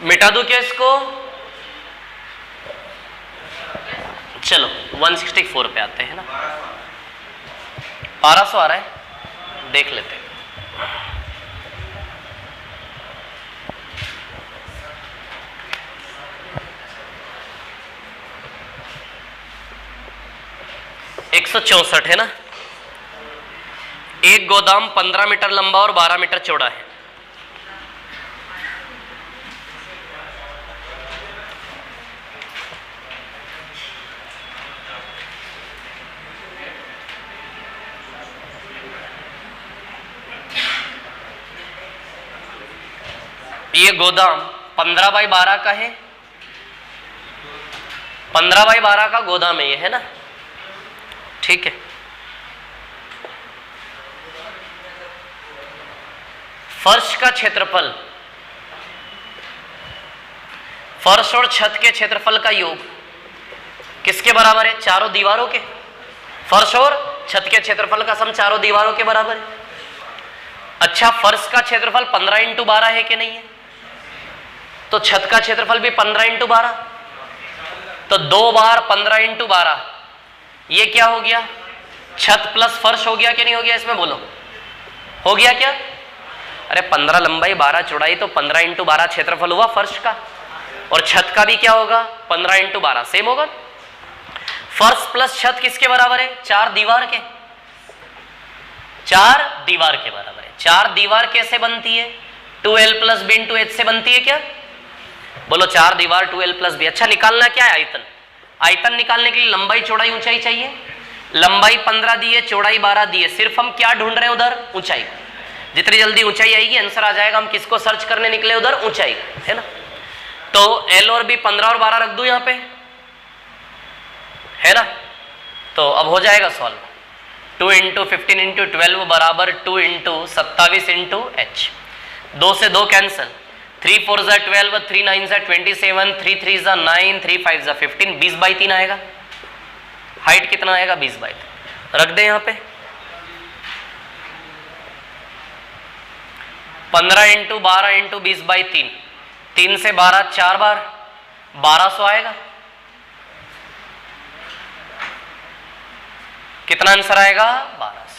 मिटा दूं क्या इसको? चलो 164 पे आते हैं ना, 1200 आ रहा है, देख लेते हैं। एक 164 है ना। एक गोदाम 15 मीटर लंबा और 12 मीटर चौड़ा है। ये गोदाम 15 बाई 12 का है, 15 बाई 12 का गोदाम है ये, है ना, ठीक है। फर्श का क्षेत्रफल, फर्श और छत के क्षेत्रफल का योग किसके बराबर है? चारों दीवारों के। फर्श और छत के क्षेत्रफल का सम चारों दीवारों के बराबर है। अच्छा, फर्श का क्षेत्रफल 15 इंटू 12 है कि नहीं है? तो छत का क्षेत्रफल भी 15 इंटू 12, तो 2 बार 15 इंटू 12, ये क्या हो गया? छत प्लस फर्श हो गया कि नहीं हो गया? इसमें बोलो, हो गया क्या? अरे 15 लंबाई 12 चौड़ाई, तो 15 इंटू 12 क्षेत्रफल हुआ फर्श का, और छत का भी क्या होगा? 15 इंटू 12 सेम होगा। फर्श प्लस छत किसके बराबर है? 4 दीवार के, 4 दीवार के बराबर है। 4 दीवार कैसे बनती है? 2L plus B into H से बनती है क्या? बोलो 4 दीवार 2L प्लस बी। अच्छा, निकालना क्या है? आयतन। आयतन निकालने के लिए लंबाई चौड़ाई ऊंचाई चाहिए। लंबाई 15 दी है, चौड़ाई 12 दी है, सिर्फ हम क्या ढूंढ रहे हैं? उधर ऊंचाई। जितनी जल्दी ऊंचाई आएगी आंसर आ जाएगा। हम किसको सर्च करने निकले? उधर ऊंचाई, है ना। तो L और B 15 और 12 रख दूं यहां पे, है ना। तो अब हो जाएगा सॉल्व। 2 इंटू 15 इंटू 12 बराबर 2 इंटू 27 इंटू एच। 2 से 2 कैंसिल, 3 4 ज़ा 12, 3 9 ज़ा 27, 3 3 ज़ा 9, 3 5 ज़ा 15, 20 बाई 3 आएगा। हाइट कितना आएगा? 20 बाई 3 रख दे यहाँ पे। 15 इंटू 12 इंटू 20 बाई 3, 3 से 12 4 बार, 1200 आएगा। कितना आंसर आएगा? 1200।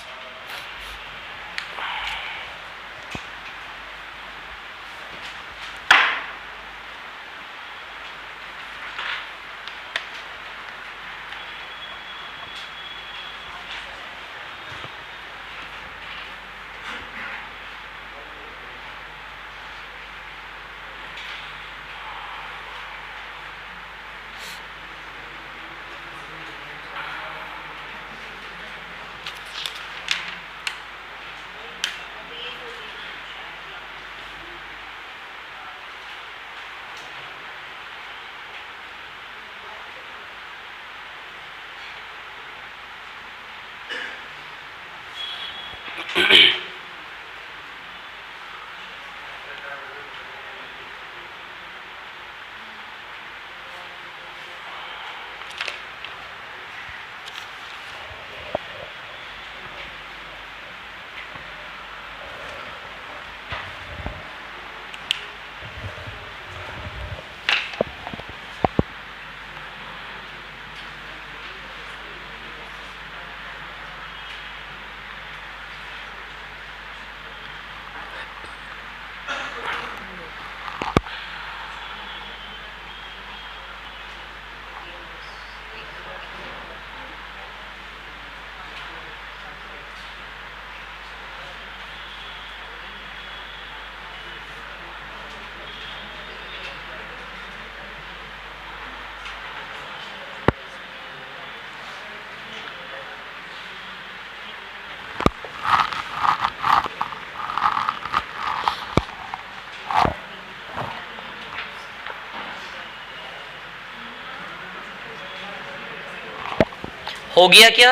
हो गया क्या?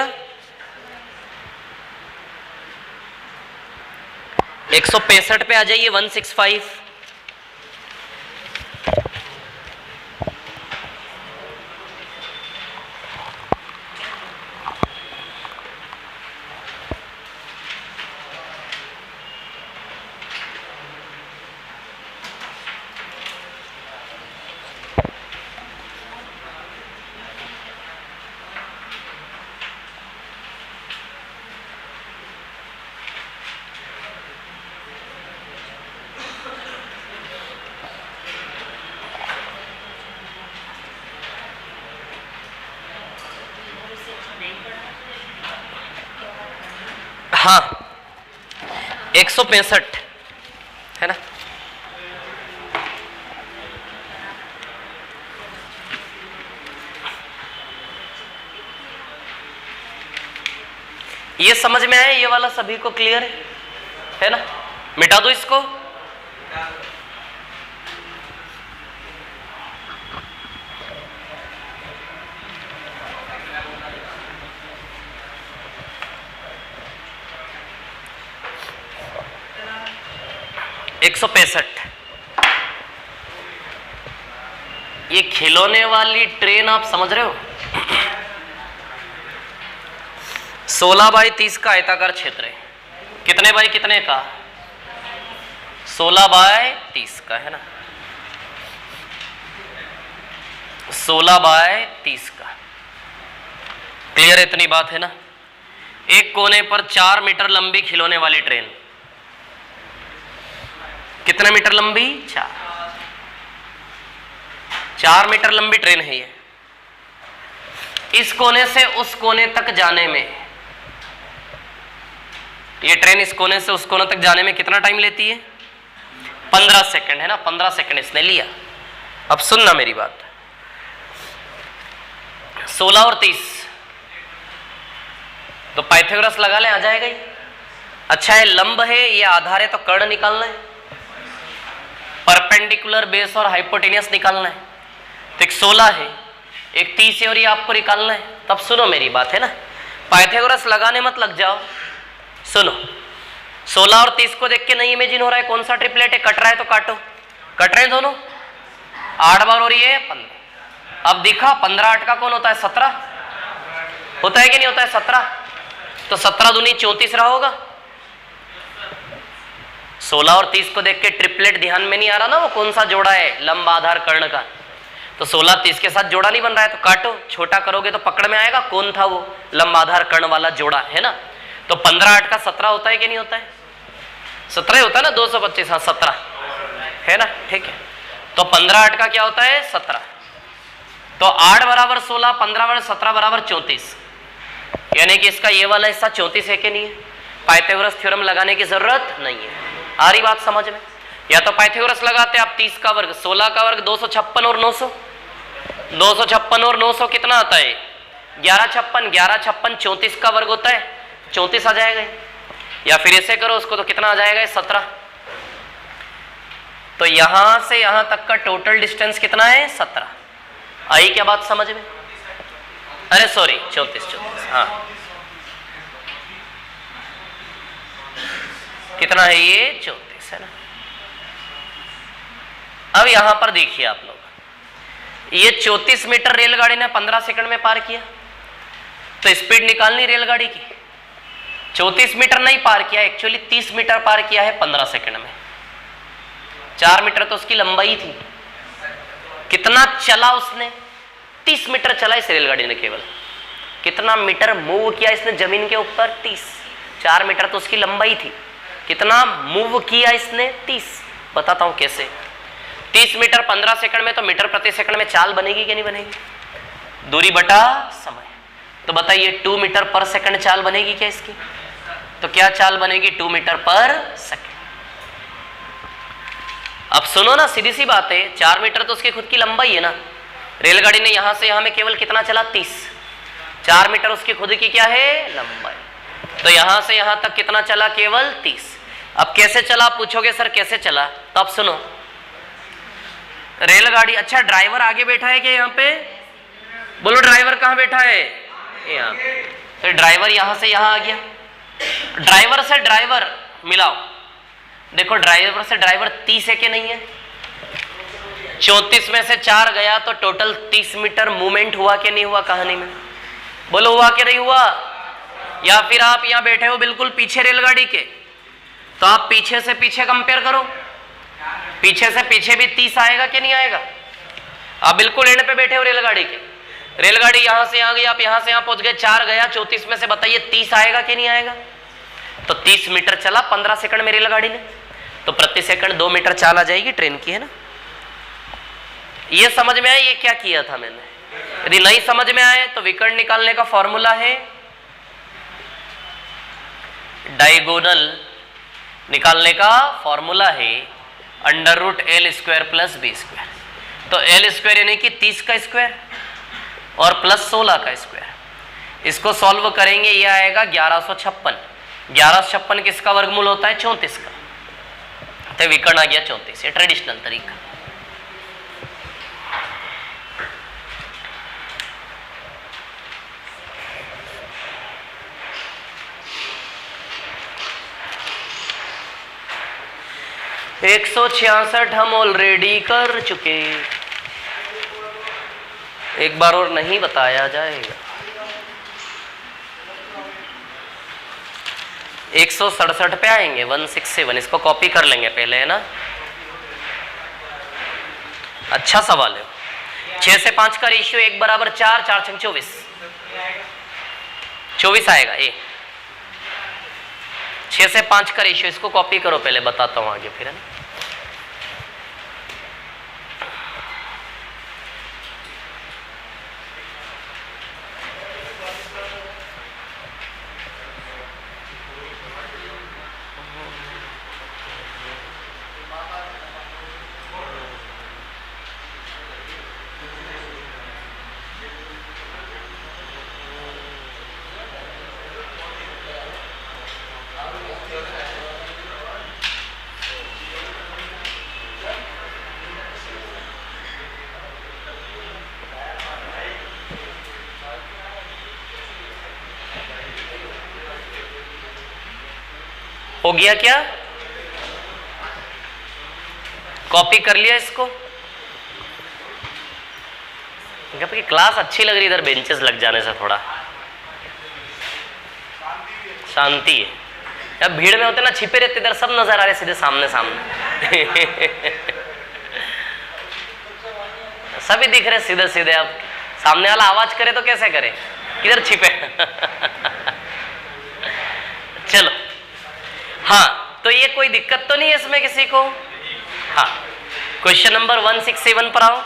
165 पे आ जाइए, 165। हाँ 165 है ना। ये समझ में आया? ये वाला सभी को क्लियर है ना? मिटा दो इसको। एक 165। ये खिलौने वाली ट्रेन आप समझ रहे हो? 16 बाई 30 का आयताकार क्षेत्र है। कितने बाई कितने का? 16 बाई 30 का है ना। 16 बाई 30 का। क्लियर है? इतनी बात है ना। एक कोने पर 4 मीटर लंबी खिलौने वाली ट्रेन। कितने मीटर लंबी? 4 मीटर लंबी ट्रेन है ये। इस कोने से उस कोने तक जाने में, ये ट्रेन इस कोने से उस कोने तक जाने में कितना टाइम लेती है? 15 सेकंड है ना। 15 सेकंड इसने लिया। अब सुनना मेरी बात। 16 और 30 तो पाइथागोरस लगा ले, आ जाएगा ही। अच्छा है, लंब है, ये आधार है, तो कर्ण निकालना है। परपेंडिकुलर, बेस और हाइपोटेनियस निकालना है। तो एक 16 है, एक 30 है, और ये आपको निकालना है। तब सुनो मेरी बात है ना। पाइथागोरस लगाने मत लग जाओ। सुनो, 16 और 30 को देख के नहीं इमेजिन हो रहा है कौन सा ट्रिपलेट है? कट रहा है तो काटो। कट रहे हैं दोनों। 8 बार और ये 15। अब दिखा 15 8 का कौन होता है? 17 होता है कि नहीं होता है? 17। तो 17 दूनी 34 रहा होगा। 16 और 30 को देख के ट्रिपलेट ध्यान में नहीं आ रहा ना, वो कौन सा जोड़ा है? लंब आधार कर्ण का। तो 16 30 के साथ जोड़ा नहीं बन रहा है, तो काटो। छोटा करोगे तो पकड़ में आएगा कौन था वो लंब आधार कर्ण वाला जोड़ा, है ना। तो 15 8 का 17 होता है कि नहीं होता है? 17 होता है ना। 225, हाँ 17 है ना। ठीक है, तो 15 8 का क्या होता है? 17। तो 8 बराबर 16, 15 बराबर 17 बराबर 34। यानी कि इसका ये वाला हिस्सा 34 है कि नहीं है? पाइथागोरस थ्योरम लगाने की जरूरत नहीं है। आ रही बात समझ में? या तो पाइथागोरस लगाते आप 30 का वर्ग, 16 का वर्ग 256 और 900। 256 और 900 कितना आता है? 1156। 1156 34 का वर्ग होता है, 34 आ जाएगा। या फिर ऐसे करो उसको, तो कितना आ जाएगा? 17। तो यहां से यहां तक का टोटल डिस्टेंस कितना है? 17। आई क्या बात समझ में? अरे सॉरी, 34। हाँ, कितना है ये? 34 है ना। अब यहां पर देखिए आप लोग, ये 34 मीटर रेलगाड़ी ने 15 सेकंड में पार किया। तो स्पीड निकालनी रेलगाड़ी की। 34 मीटर नहीं पार किया, एक्चुअली 30 मीटर पार किया है 15 सेकंड में। 4 मीटर तो उसकी लंबाई थी। कितना चला उसने? 30 मीटर चला इस रेलगाड़ी ने केवल। कितना मीटर मूव किया इसने जमीन के ऊपर? 30। 4 मीटर तो उसकी लंबाई थी। कितना मूव किया इसने? 30। बताता हूं कैसे। 30 मीटर 15 सेकंड में, तो मीटर प्रति सेकंड में चाल बनेगी कि नहीं बनेगी? दूरी बटा समय। तो बताइए 2 मीटर पर सेकंड चाल बनेगी क्या इसकी? तो क्या चाल बनेगी? 2 मीटर पर सेकंड। अब सुनो ना, सीधी सी बात है। 4 मीटर तो उसकी खुद की लंबाई है ना। रेलगाड़ी ने यहां से यहां में केवल कितना चला? 30। 4 मीटर उसकी खुद की क्या है? लंबाई। तो यहां से यहां तक कितना चला? केवल 30। अब कैसे चला पूछोगे सर कैसे चला? तो अब सुनो, रेलगाड़ी, अच्छा ड्राइवर आगे बैठा है क्या यहाँ पे? बोलो ड्राइवर कहाँ बैठा है? यहाँ, तो ड्राइवर यहां से यहां आ गया, ड्राइवर से ड्राइवर मिलाओ, देखो ड्राइवर से ड्राइवर 30 है कि नहीं है, 34 में से 4 गया तो टोटल 30 मीटर मूवमेंट हुआ कि नहीं हुआ कहानी में, बोलो हुआ कि नहीं हुआ। या फिर आप यहां बैठे हो बिल्कुल पीछे रेलगाड़ी के, तो आप पीछे से पीछे कंपेयर करो, पीछे से पीछे भी 30 आएगा कि नहीं आएगा। आप बिल्कुल एंड पे बैठे हो रेलगाड़ी के, रेलगाड़ी यहां से यहां गई, आप यहां से यहां पहुंच गए, 4 गया, 34 में से बताइए 30 आएगा कि नहीं आएगा। तो 30 मीटर चला 15 सेकंड में रेलगाड़ी ने, तो प्रति सेकंड 2 मीटर चाल आ जाएगी ट्रेन की, है ना। ये समझ में आया ये क्या किया था मैंने। यदि नहीं समझ में आए तो विकर्ण निकालने का फॉर्मूला है, डायगोनल निकालने का फॉर्मूला है √L² + B²। तो L² यानी कि 30 का स्क्वायर और प्लस 16 का स्क्वायर। इसको सॉल्व करेंगे, ये आएगा 1156। 1156 किसका वर्गमूल होता है? 34 का। तो विकर्ण आ गया 34। ये ट्रेडिशनल तरीका। एक 166 हम ऑलरेडी कर चुके, एक बार और नहीं बताया जाएगा। 167 पे आएंगे, 167। इसको कॉपी कर लेंगे पहले, है ना। अच्छा सवाल है। 6 से 5 का रेशियो 1 = 4, 4 × 24, 24 आएगा। 6 से 5 का रेशियो, इसको कॉपी करो पहले, बताता हूं आगे फिर, है ना। हो गया क्या? कॉपी कर लिया इसको? क्योंकि क्लास अच्छी लग रही, इधर बेंचेस लग जाने से थोड़ा शांति है। अब भीड़ में होते ना, छिपे रहते, इधर सब नजर आ रहे सीधे सामने सामने सभी दिख रहे सीधे सीधे। अब सामने वाला आवाज करे तो कैसे करे, किधर छिपे चलो, हाँ, तो ये कोई दिक्कत तो नहीं है इसमें किसी को। हाँ, क्वेश्चन नंबर 167 पर आओ।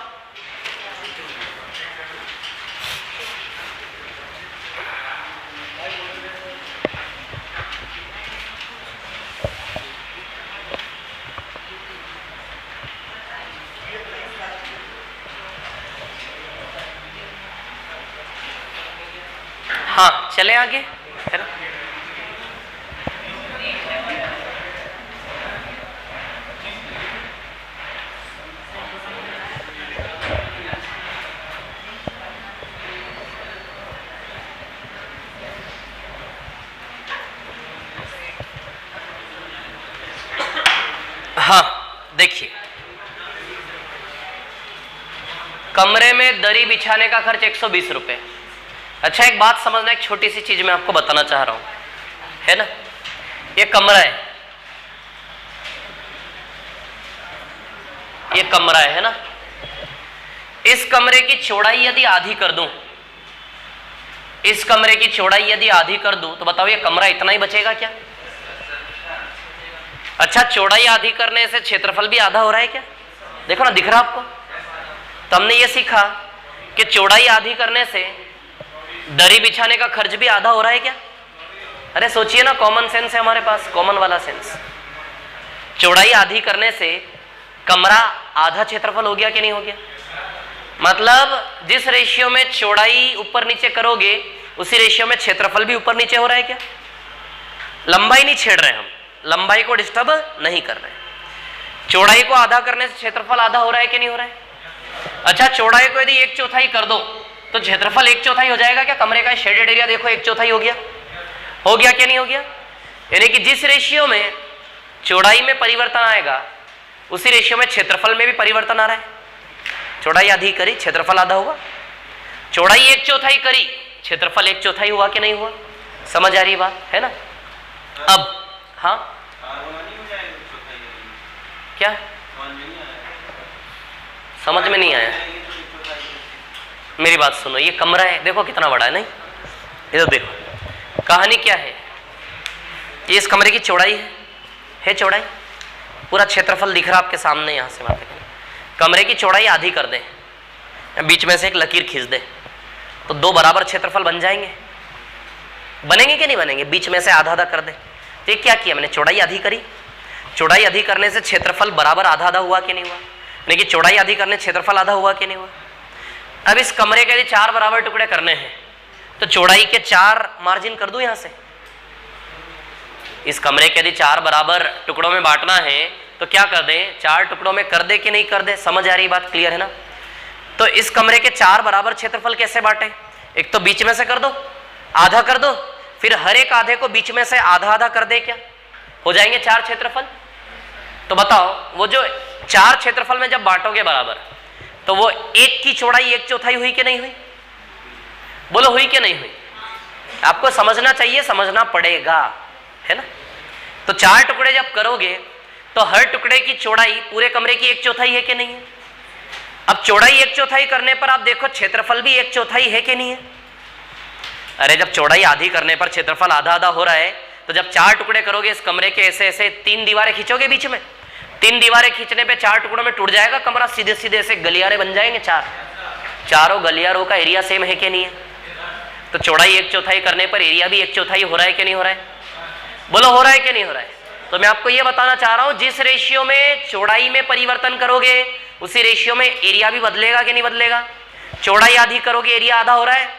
हाँ, चले आगे, है ना। हाँ, देखिए, कमरे में दरी बिछाने का खर्च 120 रुपए। अच्छा, एक बात समझना, एक छोटी सी चीज मैं आपको बताना चाह रहा हूं, है ना। ये कमरा है, ये कमरा है ना। इस कमरे की चौड़ाई यदि आधी कर दूं, इस कमरे की चौड़ाई यदि आधी कर दूं, तो बताओ ये कमरा इतना ही बचेगा क्या? अच्छा, चौड़ाई आधी करने से क्षेत्रफल भी आधा हो रहा है क्या? देखो ना, दिख रहा आपको। तो हमने ये सीखा कि चौड़ाई आधी करने से दरी बिछाने का खर्च भी आधा हो रहा है क्या? अरे सोचिए ना, कॉमन सेंस है हमारे पास, कॉमन वाला सेंस। चौड़ाई आधी करने से कमरा आधा क्षेत्रफल हो गया कि नहीं हो गया? मतलब जिस रेशियो में चौड़ाई ऊपर नीचे करोगे, उसी रेशियो में क्षेत्रफल भी ऊपर नीचे हो रहा है क्या? लंबाई नहीं छेड़ रहे हम, लंबाई को डिस्टर्ब नहीं कर रहे। चौड़ाई को आधा करने से क्षेत्रफल आधा हो रहा है कि नहीं हो रहा है? अच्छा, चौड़ाई को यदि 1/4 कर दो, तो क्षेत्रफल 1/4 हो जाएगा क्या? कमरे का शेडेड एरिया देखो 1/4 हो गया क्या नहीं हो गया? यानी कि जिस रेशियो में चौड़ाई में परिवर्तन आएगा उसी रेशियो में क्षेत्रफल में भी परिवर्तन आ रहा है। चौड़ाई आधी करी, क्षेत्रफल आधा हुआ। चौड़ाई 1/4 करी, क्षेत्रफल 1/4 हुआ कि नहीं हुआ? समझ आ रही बात है ना? अब हाँ क्या समझ में नहीं आया? मेरी बात सुनो, ये कमरा है देखो कितना बड़ा है, नहीं? इधर देखो, कहानी क्या है? ये इस कमरे की चौड़ाई है चौड़ाई, पूरा क्षेत्रफल दिख रहा आपके सामने। यहां से बात करें, कमरे की चौड़ाई आधी कर दे, बीच में से एक लकीर खींच दे, तो 2 बराबर क्षेत्रफल बन जाएंगे। बनेंगे कि नहीं बनेंगे? बीच में से आधा आधा कर दे। तो ये क्या किया मैंने? चौड़ाई आधी करी। चौड़ाई आधी करने से क्षेत्रफल बराबर आधा आधा हुआ कि नहीं हुआ? यानी कि चौड़ाई आधी करने क्षेत्रफल आधा हुआ कि नहीं हुआ? अब इस कमरे के यदि 4 बराबर टुकड़े करने हैं तो चौड़ाई के 4 मार्जिन कर दूं यहां से। इस कमरे के यदि 4 बराबर टुकड़ों में बांटना है तो क्या कर दें? 4 टुकड़ों में कर दे कि नहीं कर दे? समझ आ रही बात? क्लियर है ना? तो इस कमरे के 4 बराबर क्षेत्रफल कैसे बांटे? एक तो बीच में से कर दो, आधा कर दो, फिर हर एक आधे को बीच में से आधा आधा कर दे, क्या हो जाएंगे 4 क्षेत्रफल? तो बताओ, वो जो 4 क्षेत्रफल में जब बांटोगे बराबर, तो वो एक की चौड़ाई 1/4 हुई कि नहीं हुई? बोलो हुई कि नहीं हुई? आपको समझना चाहिए, समझना पड़ेगा, है ना? तो 4 टुकड़े जब करोगे तो हर टुकड़े की चौड़ाई पूरे कमरे की 1/4 है कि नहीं है? अब चौड़ाई 1/4 करने पर आप देखो क्षेत्रफल भी 1/4 है कि नहीं है? अरे जब चौड़ाई आधी करने पर क्षेत्रफल आधा आधा हो रहा है, तो जब 4 टुकड़े करोगे इस कमरे के, ऐसे ऐसे 3 दीवारें खींचोगे बीच में, 3 दीवारें खींचने पे 4 टुकड़ों में टूट जाएगा कमरा, सीधे सीधे ऐसे गलियारे बन जाएंगे 4। चारों गलियारों का एरिया सेम है कि नहीं है? तो चौड़ाई 1/4 करने पर एरिया भी 1/4 हो रहा है कि नहीं हो रहा है? बोलो हो रहा है कि नहीं हो रहा है? तो मैं आपको यह बताना चाह रहा हूं, जिस रेशियो में चौड़ाई में परिवर्तन करोगे उसी रेशियो में एरिया भी बदलेगा कि नहीं बदलेगा? चौड़ाई आधी करोगे एरिया आधा हो रहा है,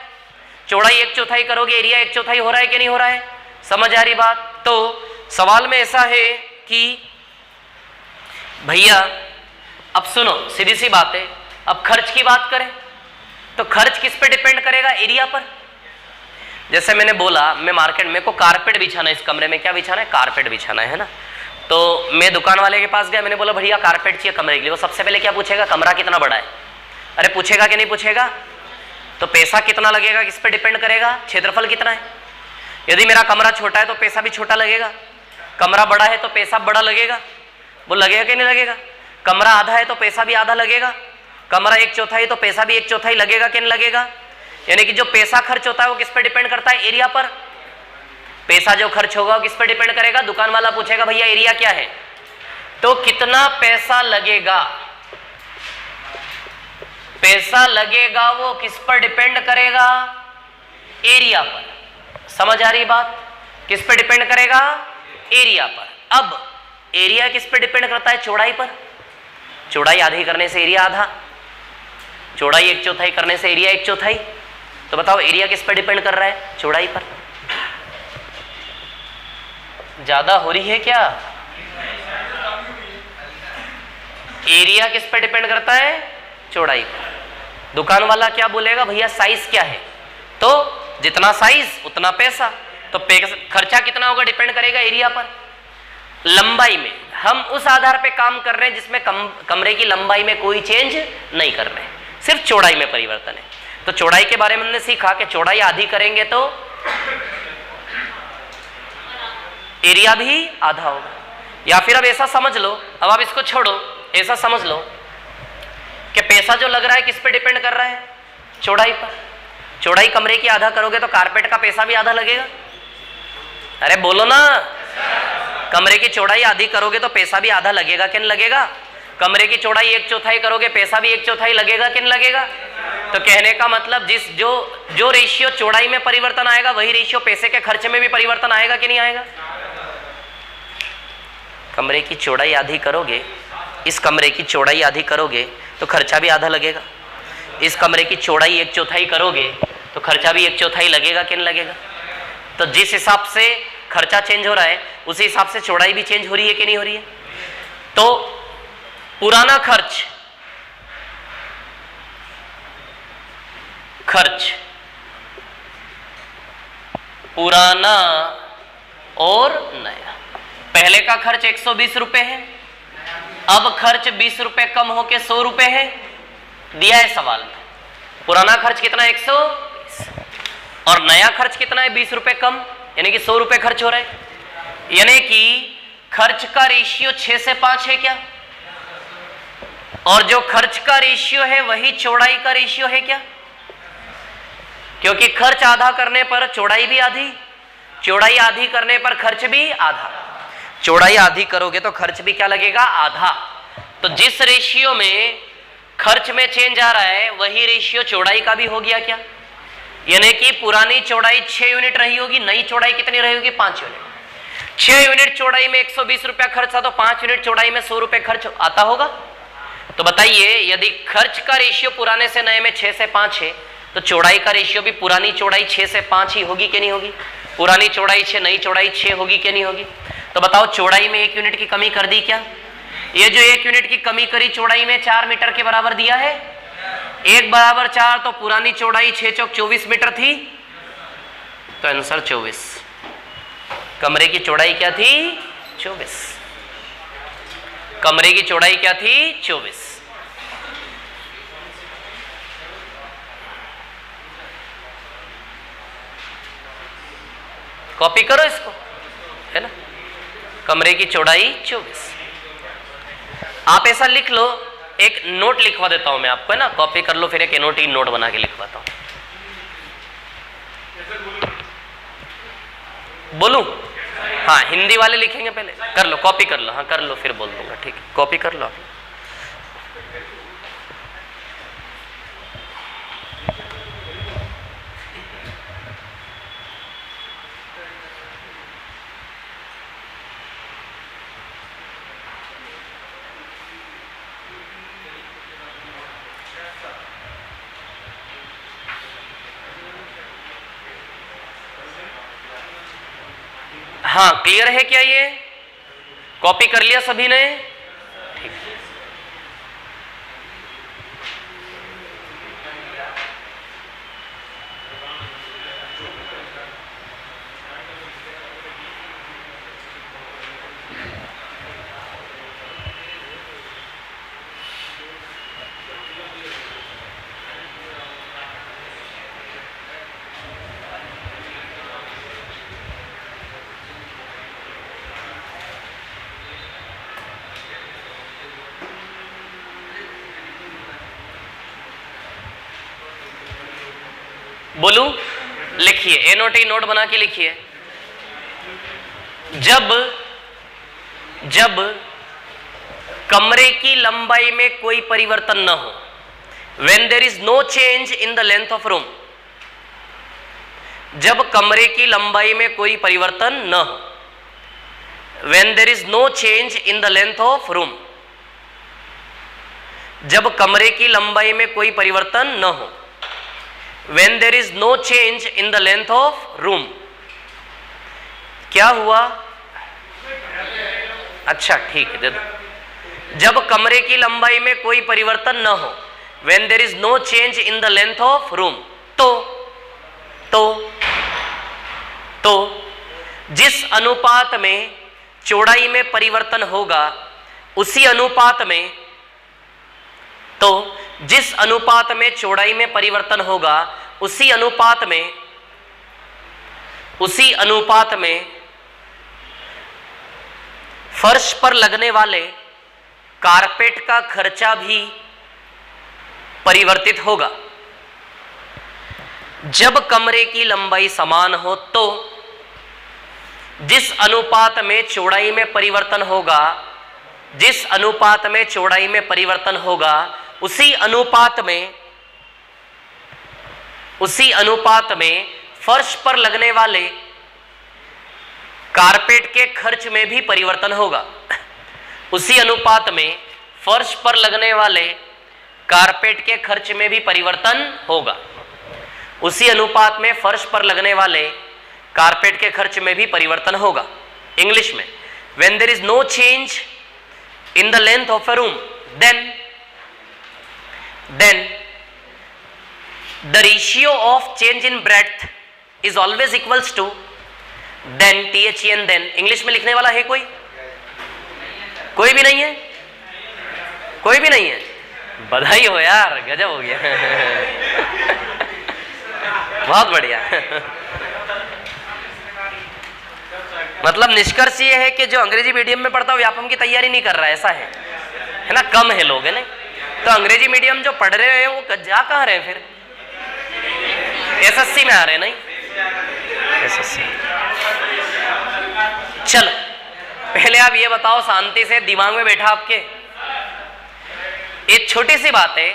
चौड़ाई 1/4 करोगे एरिया 1/4 हो रहा है कि नहीं हो रहा है? समझ आ रही बात? तो सवाल में ऐसा है कि भैया अब सुनो, सीधी सी बात है, अब खर्च की बात करें तो खर्च किस पे डिपेंड करेगा? एरिया पर। जैसे मैंने बोला, मैं मार्केट में को कारपेट बिछाना है, इस कमरे में क्या बिछाना है? कारपेट बिछाना है ना? तो मैं दुकान वाले के पास गया, मैंने बोला भैया कारपेट चाहिए कमरे के लिए। वो सबसे पहले क्या पूछेगा? कमरा कितना बड़ा है? अरे पूछेगा कि नहीं पूछेगा? तो पैसा कितना लगेगा किस पे डिपेंड करेगा? क्षेत्रफल कितना है। यदि मेरा कमरा छोटा है तो पैसा भी छोटा लगेगा, कमरा बड़ा है तो पैसा बड़ा लगेगा। वो लगेगा कि नहीं लगेगा? कमरा आधा है तो पैसा भी आधा लगेगा, कमरा 1/4 तो पैसा भी 1/4 लगेगा कि नहीं लगेगा? यानी कि जो पैसा खर्च होता है वो किस पे डिपेंड करता है? एरिया पर। पैसा जो खर्च होगा वो किस पे डिपेंड करेगा? दुकान वाला पूछेगा भैया एरिया क्या है, तो कितना पैसा लगेगा, पैसा लगेगा वो किस पर डिपेंड करेगा? एरिया पर। समझ आ रही बात? किस पे डिपेंड करेगा? एरिया पर। अब एरिया किस पे डिपेंड करता है? चौड़ाई पर। चौड़ाई आधी करने से एरिया आधा, चौड़ाई 1/4 करने से एरिया 1/4। तो बताओ एरिया किस पे डिपेंड कर रहा है? चौड़ाई पर। ज्यादा हो रही है क्या? एरिया किस पे डिपेंड करता है? चौड़ाई पर। दुकान वाला क्या बोलेगा? भैया साइज क्या है, तो जितना साइज उतना पैसा। तो खर्चा कितना होगा? डिपेंड करेगा एरिया पर। लंबाई में हम उस आधार पे काम कर रहे हैं जिसमें कमरे की लंबाई में कोई चेंज नहीं कर रहे हैं, सिर्फ चौड़ाई में परिवर्तन है। तो चौड़ाई के बारे में हमने सीखा कि चौड़ाई आधी करेंगे तो एरिया भी आधा होगा। या फिर अब ऐसा समझ लो, अब आप इसको छोड़ो, ऐसा समझ लो कि पैसा जो लग रहा है किस पे डिपेंड कर रहा है? चौड़ाई पर। चौड़ाई कमरे की आधा करोगे तो कारपेट का पैसा भी आधा लगेगा। अरे बोलो ना, कमरे की चौड़ाई आधी करोगे तो पैसा भी आधा लगेगा कि नहीं लगेगा? कमरे की चौड़ाई 1/4 करोगे पैसा भी 1/4 लगेगा कि नहीं लगेगा? तो कहने का मतलब जो रेशियो चौड़ाई में परिवर्तन आएगा वही रेशियो पैसे के खर्चे में भी परिवर्तन आएगा कि नहीं आएगा? कमरे की चौड़ाई आधी करोगे, इस कमरे की चौड़ाई आधी करोगे तो खर्चा भी आधा लगेगा। इस कमरे की चौड़ाई 1/4 करोगे तो खर्चा भी 1/4 लगेगा कि नहीं लगेगा? तो जिस हिसाब से खर्चा चेंज हो रहा है उसी हिसाब से चौड़ाई भी चेंज हो रही है कि नहीं हो रही है? तो पुराना खर्च खर्च पुराना और नया। पहले का खर्च 120 रुपए है, अब खर्च 20 रुपए कम होके 100 रुपए है, दिया है सवाल में। पुराना खर्च कितना है 120 और नया खर्च कितना है 20 रुपए कम, यानी कि 100 रुपए खर्च हो रहे हैं। यानी कि खर्च का रेशियो 6 से 5 है क्या? और जो खर्च का रेशियो है वही चौड़ाई का रेशियो है क्या? क्योंकि खर्च आधा करने पर चौड़ाई भी आधी, चौड़ाई आधी करने पर खर्च भी आधा। चौड़ाई आधी करोगे तो खर्च भी क्या लगेगा? आधा। तो जिस रेशियो में खर्च में चेंज आ रहा है वही रेशियो चौड़ाई का भी हो गया क्या? यानी कि पुरानी चौड़ाई 6 यूनिट रही होगी, नई चौड़ाई कितनी रही होगी? 5 यूनिट। 6 यूनिट चौड़ाई में 120 रुपया खर्च था तो 5 यूनिट चौड़ाई में 100 रुपए खर्च आता होगा। तो बताइए, यदि खर्च का रेशियो पुराने से नए में 6 से 5 है तो चौड़ाई का रेशियो भी पुरानी चौड़ाई 6 से 5 ही होगी कि नहीं होगी? पुरानी चौड़ाई 6, नई चौड़ाई 6 होगी कि नहीं होगी? तो बताओ, चौड़ाई में 1 यूनिट की कमी कर दी क्या? ये जो 1 यूनिट की कमी करी चौड़ाई में 4 मीटर के बराबर दिया है। 1 बराबर 4, तो पुरानी चौड़ाई 6 चौक 24 मीटर थी, तो आंसर 24। कमरे की चौड़ाई क्या थी? 24। कमरे की चौड़ाई क्या थी? 24। कॉपी करो इसको, है ना? कमरे की चौड़ाई 24। आप ऐसा लिख लो, एक नोट लिखवा देता हूं मैं आपको, है ना? कॉपी कर लो, फिर एक एनोटेट नोट बना के लिखवाता हूं। बोलूं? हाँ, हिंदी वाले लिखेंगे पहले। कर लो, कॉपी कर लो। हाँ कर लो, फिर बोल दूंगा। ठीक है, कॉपी कर लो। हाँ, क्लियर है क्या? ये कॉपी कर लिया सभी ने? ठीक। बोलूं? लिखिए, एनोटेट नोट बना के लिखिए। जब कमरे की लंबाई में कोई परिवर्तन न हो, when there is no change in the length of room, जब कमरे की लंबाई में कोई परिवर्तन न हो, when there is no change in the length of room, जब कमरे की लंबाई में कोई परिवर्तन न हो, when there is no change in the length of room, क्या हुआ? अच्छा ठीक है, दे दो। जब कमरे की लंबाई में कोई परिवर्तन न हो, when there is no change in the length of room, तो जिस अनुपात में चौड़ाई में परिवर्तन होगा उसी अनुपात में, तो जिस अनुपात में चौड़ाई में परिवर्तन होगा उसी अनुपात में फर्श पर लगने वाले कारपेट का खर्चा भी परिवर्तित होगा। जब कमरे की लंबाई समान हो तो जिस अनुपात में चौड़ाई में परिवर्तन होगा, जिस अनुपात में चौड़ाई में परिवर्तन होगा उसी अनुपात में फर्श पर लगने वाले कारपेट के खर्च में भी परिवर्तन होगा। उसी अनुपात में फर्श पर लगने वाले कारपेट के खर्च में भी परिवर्तन होगा। उसी अनुपात में फर्श पर लगने वाले कारपेट के खर्च में भी परिवर्तन होगा। इंग्लिश में, when there is no change in the length of a room, then the ratio of change in breadth is always equals to then, THEN then. English में लिखने वाला है कोई? कोई भी नहीं है? कोई भी नहीं है? बधाई हो यार, गजब हो गया। बहुत बढ़िया। मतलब निष्कर्ष ये है कि जो अंग्रेजी मीडियम में पढ़ता है व्यापम की तैयारी नहीं कर रहा है, ऐसा है ना? कम है लोग, है ना? तो अंग्रेजी मीडियम जो पढ़ रहे हैं वो जा कहाँ रहे हैं फिर? SSC में आ रहे हैं, नहीं? SSC। चलो पहले आप ये बताओ शांति से, दिमाग में बैठा आपके, एक छोटी सी बात है,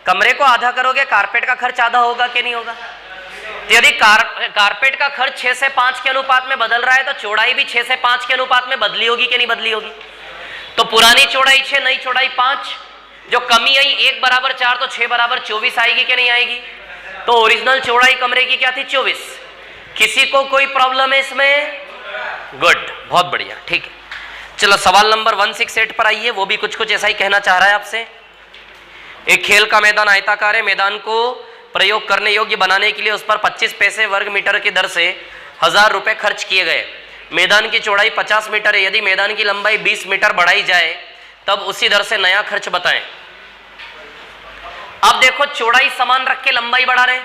कमरे को आधा करोगे कारपेट का खर्च आधा होगा कि नहीं होगा? तो यदि कारपेट का खर्च 6 से 5 के अनुपात में बदल रहा है तो चौड़ाई भी 6 से 5 के अनुपात में बदली होगी कि नहीं बदली होगी? तो पुरानी चौड़ाई 6, नई चौड़ाई 5, जो कमी आई 1 बराबर 4 तो 6 बराबर 24 आएगी कि नहीं आएगी? तो ओरिजिनल चौड़ाई कमरे की क्या थी? 24। किसी को कोई प्रॉब्लम है इसमें? गुड, बहुत बढ़िया, ठीक है। चलो सवाल नंबर 168 पर आइए, वो भी कुछ कुछ ऐसा ही कहना चाह रहा है आपसे। एक खेल का मैदान आयताकार है, मैदान को प्रयोग करने योग्य बनाने के लिए उस पर 25 पैसे वर्ग मीटर की दर से 1000 रुपए खर्च किए गए। मैदान की चौड़ाई 50 मीटर है, यदि मैदान की लंबाई 20 मीटर बढ़ाई जाए तब उसी दर से नया खर्च बताएं। अब देखो चौड़ाई समान रख के लंबाई बढ़ा रहे,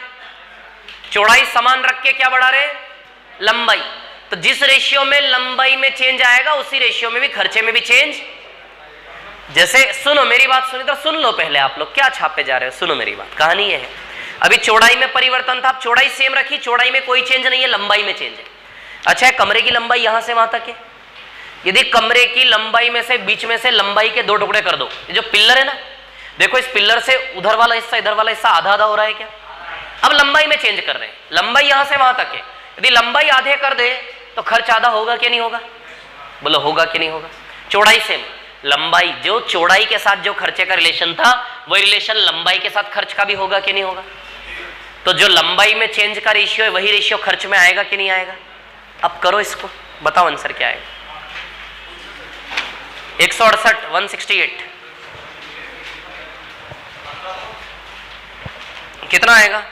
चौड़ाई समान रख के क्या बढ़ा रहे? लंबाई। तो जिस रेशियो में लंबाई में चेंज आएगा उसी रेशियो में भी खर्चे में भी चेंज। जैसे सुनो मेरी बात, सुनी तो सुन लो पहले, आप लोग क्या छापे जा रहे हो, सुनो मेरी बात। कहानी ये है, अभी चौड़ाई में परिवर्तन था, चौड़ाई सेम रखी, चौड़ाई में कोई चेंज नहीं है, लंबाई में चेंज है। अच्छा है, कमरे की लंबाई यहां से वहां तक है, यदि कमरे की लंबाई में से बीच में से लंबाई के 2 टुकड़े कर दो, ये जो पिल्लर है ना, देखो इस पिल्लर से उधर वाला हिस्सा इधर वाला हिस्सा आधा आधा हो रहा है क्या? अब लंबाई में चेंज कर रहे हैं, लंबाई यहां से वहां तक है, यदि लंबाई आधे कर दे तो खर्च आधा होगा कि नहीं होगा? बोलो होगा कि नहीं होगा? चौड़ाई सेम, लंबाई जो चौड़ाई के साथ जो खर्चे का रिलेशन था वही रिलेशन लंबाई के साथ खर्च का भी होगा कि नहीं होगा? तो जो लंबाई में चेंज का रेशियो है वही रेशियो खर्च में आएगा कि नहीं आएगा? अब करो इसको, बताओ आंसर क्या आएगा? 168, 168 कितना आएगा?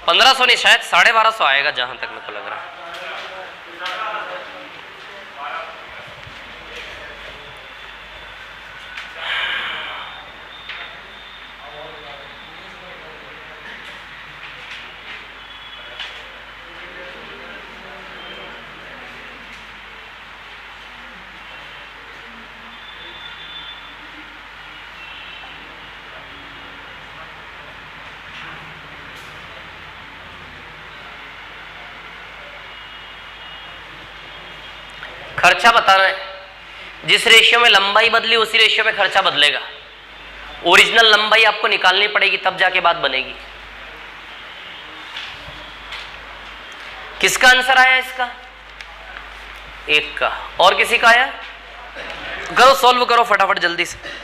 1500 नहीं, शायद 1250 आएगा जहां तक मेरे को लग रहा है। खर्चा बताना है, जिस रेशियो में लंबाई बदली उसी रेशियो में खर्चा बदलेगा। ओरिजिनल लंबाई आपको निकालनी पड़ेगी तब जाके बात बनेगी। किसका आंसर आया इसका? एक का, और किसी का आया? करो सॉल्व करो फटाफट जल्दी से।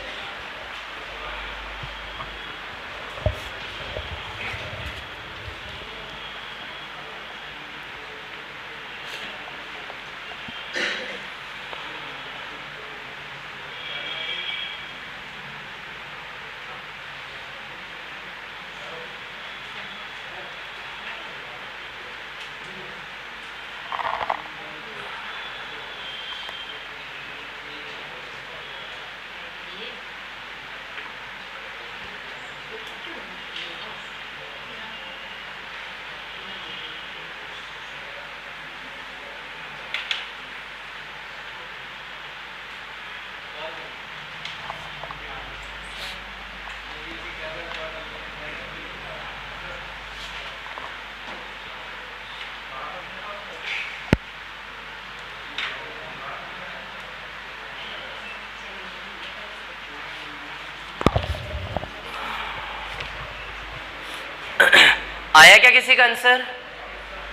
आया क्या किसी का आंसर?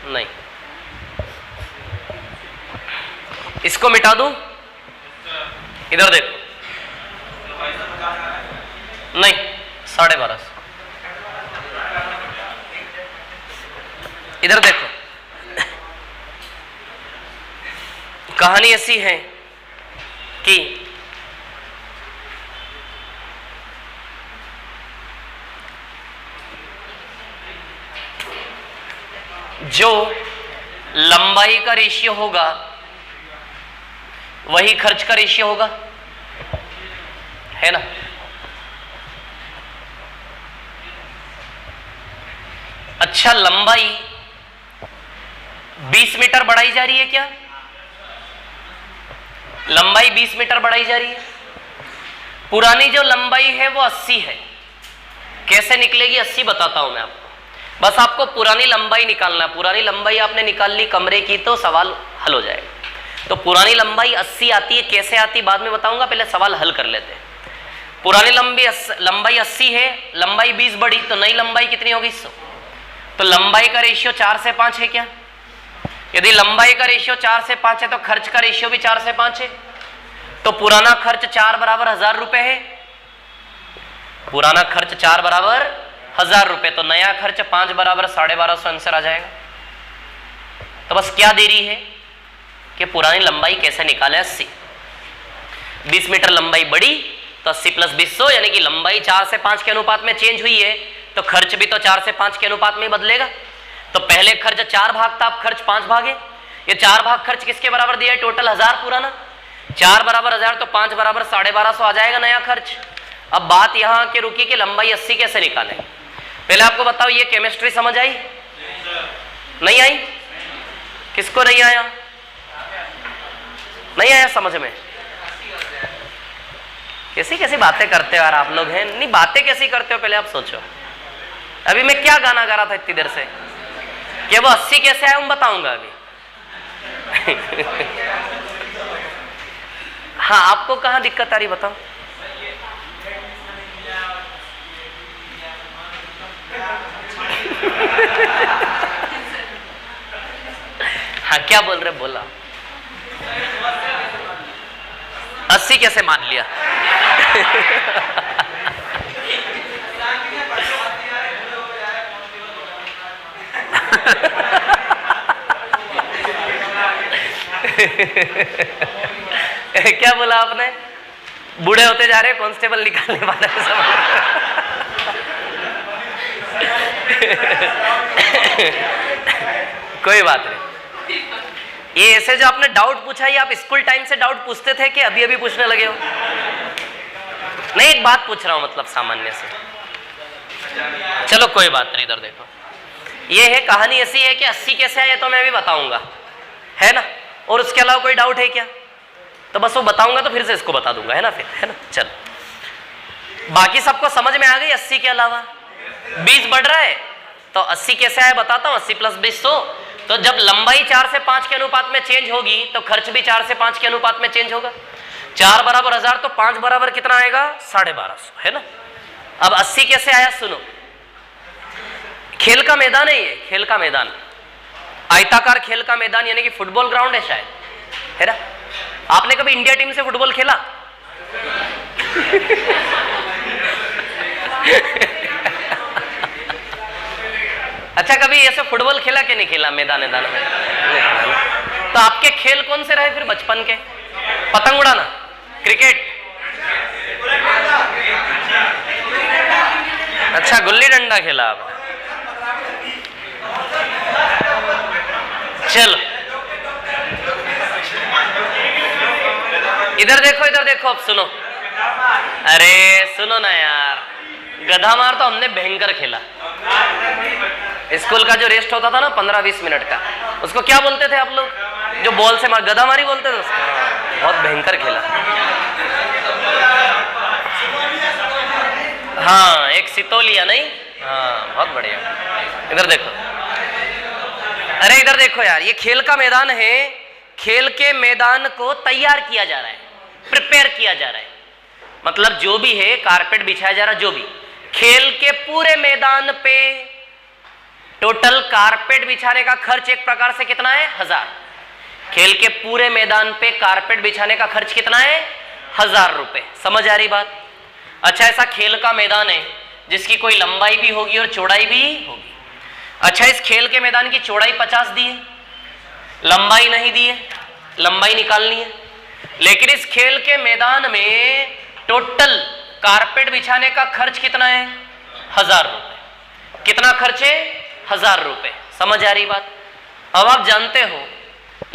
नहीं। इसको मिटा दूं? इधर देखो, नहीं 1250। इधर देखो, कहानी ऐसी है कि जो लंबाई का रेशियो होगा वही खर्च का रेशियो होगा, है ना। अच्छा, लंबाई 20 मीटर बढ़ाई जा रही है क्या? लंबाई 20 मीटर बढ़ाई जा रही है। पुरानी जो लंबाई है वो 80 है। कैसे निकलेगी 80 बताता हूं मैं आपको। बस आपको पुरानी लंबाई निकालना है। पुरानी लंबाई आपने निकाल ली कमरे की तो सवाल हल हो जाएगा। तो पुरानी लंबाई 80 आती है। कैसे आती बाद में बताऊंगा, पहले सवाल हल कर लेते हैं। पुरानी लंबाई 80 है, लंबाई 20 बढ़ी तो नई लंबाई कितनी होगी? 100। तो लंबाई का रेशियो 4 से 5 है क्या? यदि लंबाई का रेशियो 4 से 5 है तो खर्च का रेशियो भी 4 से 5 है। तो पुराना खर्च 4 बराबर 1000 रुपए है। पुराना खर्च 4 बराबर 1000 रुपए, तो नया खर्च 5 बराबर 1250 आंसर आ जाएगा। तो बस क्या देरी है कि पुरानी लंबाई कैसे निकाले? 80। 20 मीटर लंबाई बढ़ी तो 80 प्लस 200 यानी कि लंबाई 4 से 5 के अनुपात में चेंज हुई है, तो खर्च भी तो 4 से 5 के अनुपात में बदलेगा। तो पहले खर्च 4 भाग था, अब खर्च 5 भाग है। ये 4 भाग खर्च किसके बराबर दिया है? टोटल 1000 पुराना। 4 बराबर 1000 तो 5 बराबर 1250 आ जाएगा नया खर्च। अब बात यहां के रुकी कि लंबाई 80 कैसे निकालें। पहले आपको बताओ, ये केमिस्ट्री समझ आई? नहीं आई? किसको नहीं आया? नहीं आया समझ में? कैसी कैसी बातें करते हो यार आप लोग हैं। नहीं, बातें कैसी करते हो पहले आप सोचो। अभी मैं क्या गाना गा रहा था इतनी देर से कि वो 80 कैसे आया, मैं बताऊंगा अभी। हाँ, आपको कहां दिक्कत आ रही बताओ? हाँ, क्या बोल रहे? बोला 80 कैसे मान लिया? क्या बोला आपने? बूढ़े होते जा रहे कांस्टेबल निकालने वाला सब। कोई बात नहीं। ये ऐसे जो आपने डाउट पूछा, ये आप स्कूल टाइम से डाउट पूछते थे कि अभी अभी पूछने लगे हो? नहीं, एक बात पूछ रहा हूं मतलब सामान्य से। चलो कोई बात नहीं। इधर देखो, ये है कहानी ऐसी है कि 80 कैसे आए तो मैं अभी बताऊंगा, है ना। और उसके अलावा कोई डाउट है क्या? तो बस वो बताऊंगा तो फिर से इसको बता दूंगा, है ना फिर, है ना। चलो, बाकी सबको समझ में आ गई? 80 के अलावा 20 बढ़ रहा है तो 80 कैसे आया बताता हूं। 80 प्लस 20 100। तो जब लंबाई 4 से 5 के अनुपात में चेंज होगी तो खर्च भी 4 से 5 के अनुपात में चेंज होगा। 4 बराबर 1000 तो 5 बराबर कितना आएगा? 1250, है ना। अब 80 कैसे आया सुनो। खेल का मैदान है ये, खेल का मैदान, आयताकार खेल का मैदान यानी कि फुटबॉल ग्राउंड है शायद, है ना। आपने कभी इंडिया टीम से फुटबॉल खेला? अच्छा, कभी ऐसे फुटबॉल खेला कि नहीं खेला मैदान में? नहीं खेला। तो आपके खेल कौन से रहे फिर बचपन के? पतंग उड़ाना, क्रिकेट, अच्छा गुल्ली डंडा खेला आपने। चलो इधर देखो, इधर देखो, अब सुनो। अरे सुनो ना यार, गधा मार तो हमने भयंकर खेला। स्कूल का जो रेस्ट होता था ना 15-20 मिनट का, उसको क्या बोलते थे आप लोग? जो बॉल से मार, गधा मारी बोलते थे उसको। बहुत भयंकर खेला। हाँ, एक सितोलिया नहीं? हाँ, बहुत बढ़िया। इधर देखो, अरे इधर देखो यार, ये खेल का मैदान है। खेल के मैदान को तैयार किया जा रहा है, प्रिपेयर किया जा रहा है। मतलब जो भी है, कारपेट बिछाया जा रहा है, जो भी। खेल के पूरे मैदान पे टोटल कारपेट बिछाने का खर्च एक प्रकार से कितना है? 1000। खेल के पूरे मैदान पे कारपेट बिछाने का खर्च कितना है? 1000 रुपए। समझ आ रही बात? अच्छा, ऐसा खेल का मैदान है जिसकी कोई लंबाई भी होगी और चौड़ाई भी होगी। अच्छा, इस खेल के मैदान की चौड़ाई 50 दी है, लंबाई नहीं दी है, लंबाई निकालनी है। लेकिन इस खेल के मैदान में टोटल कारपेट बिछाने का खर्च कितना है? 1000 रुपए। कितना खर्च है? 1000 रुपए। समझ आ रही बात? अब आप जानते हो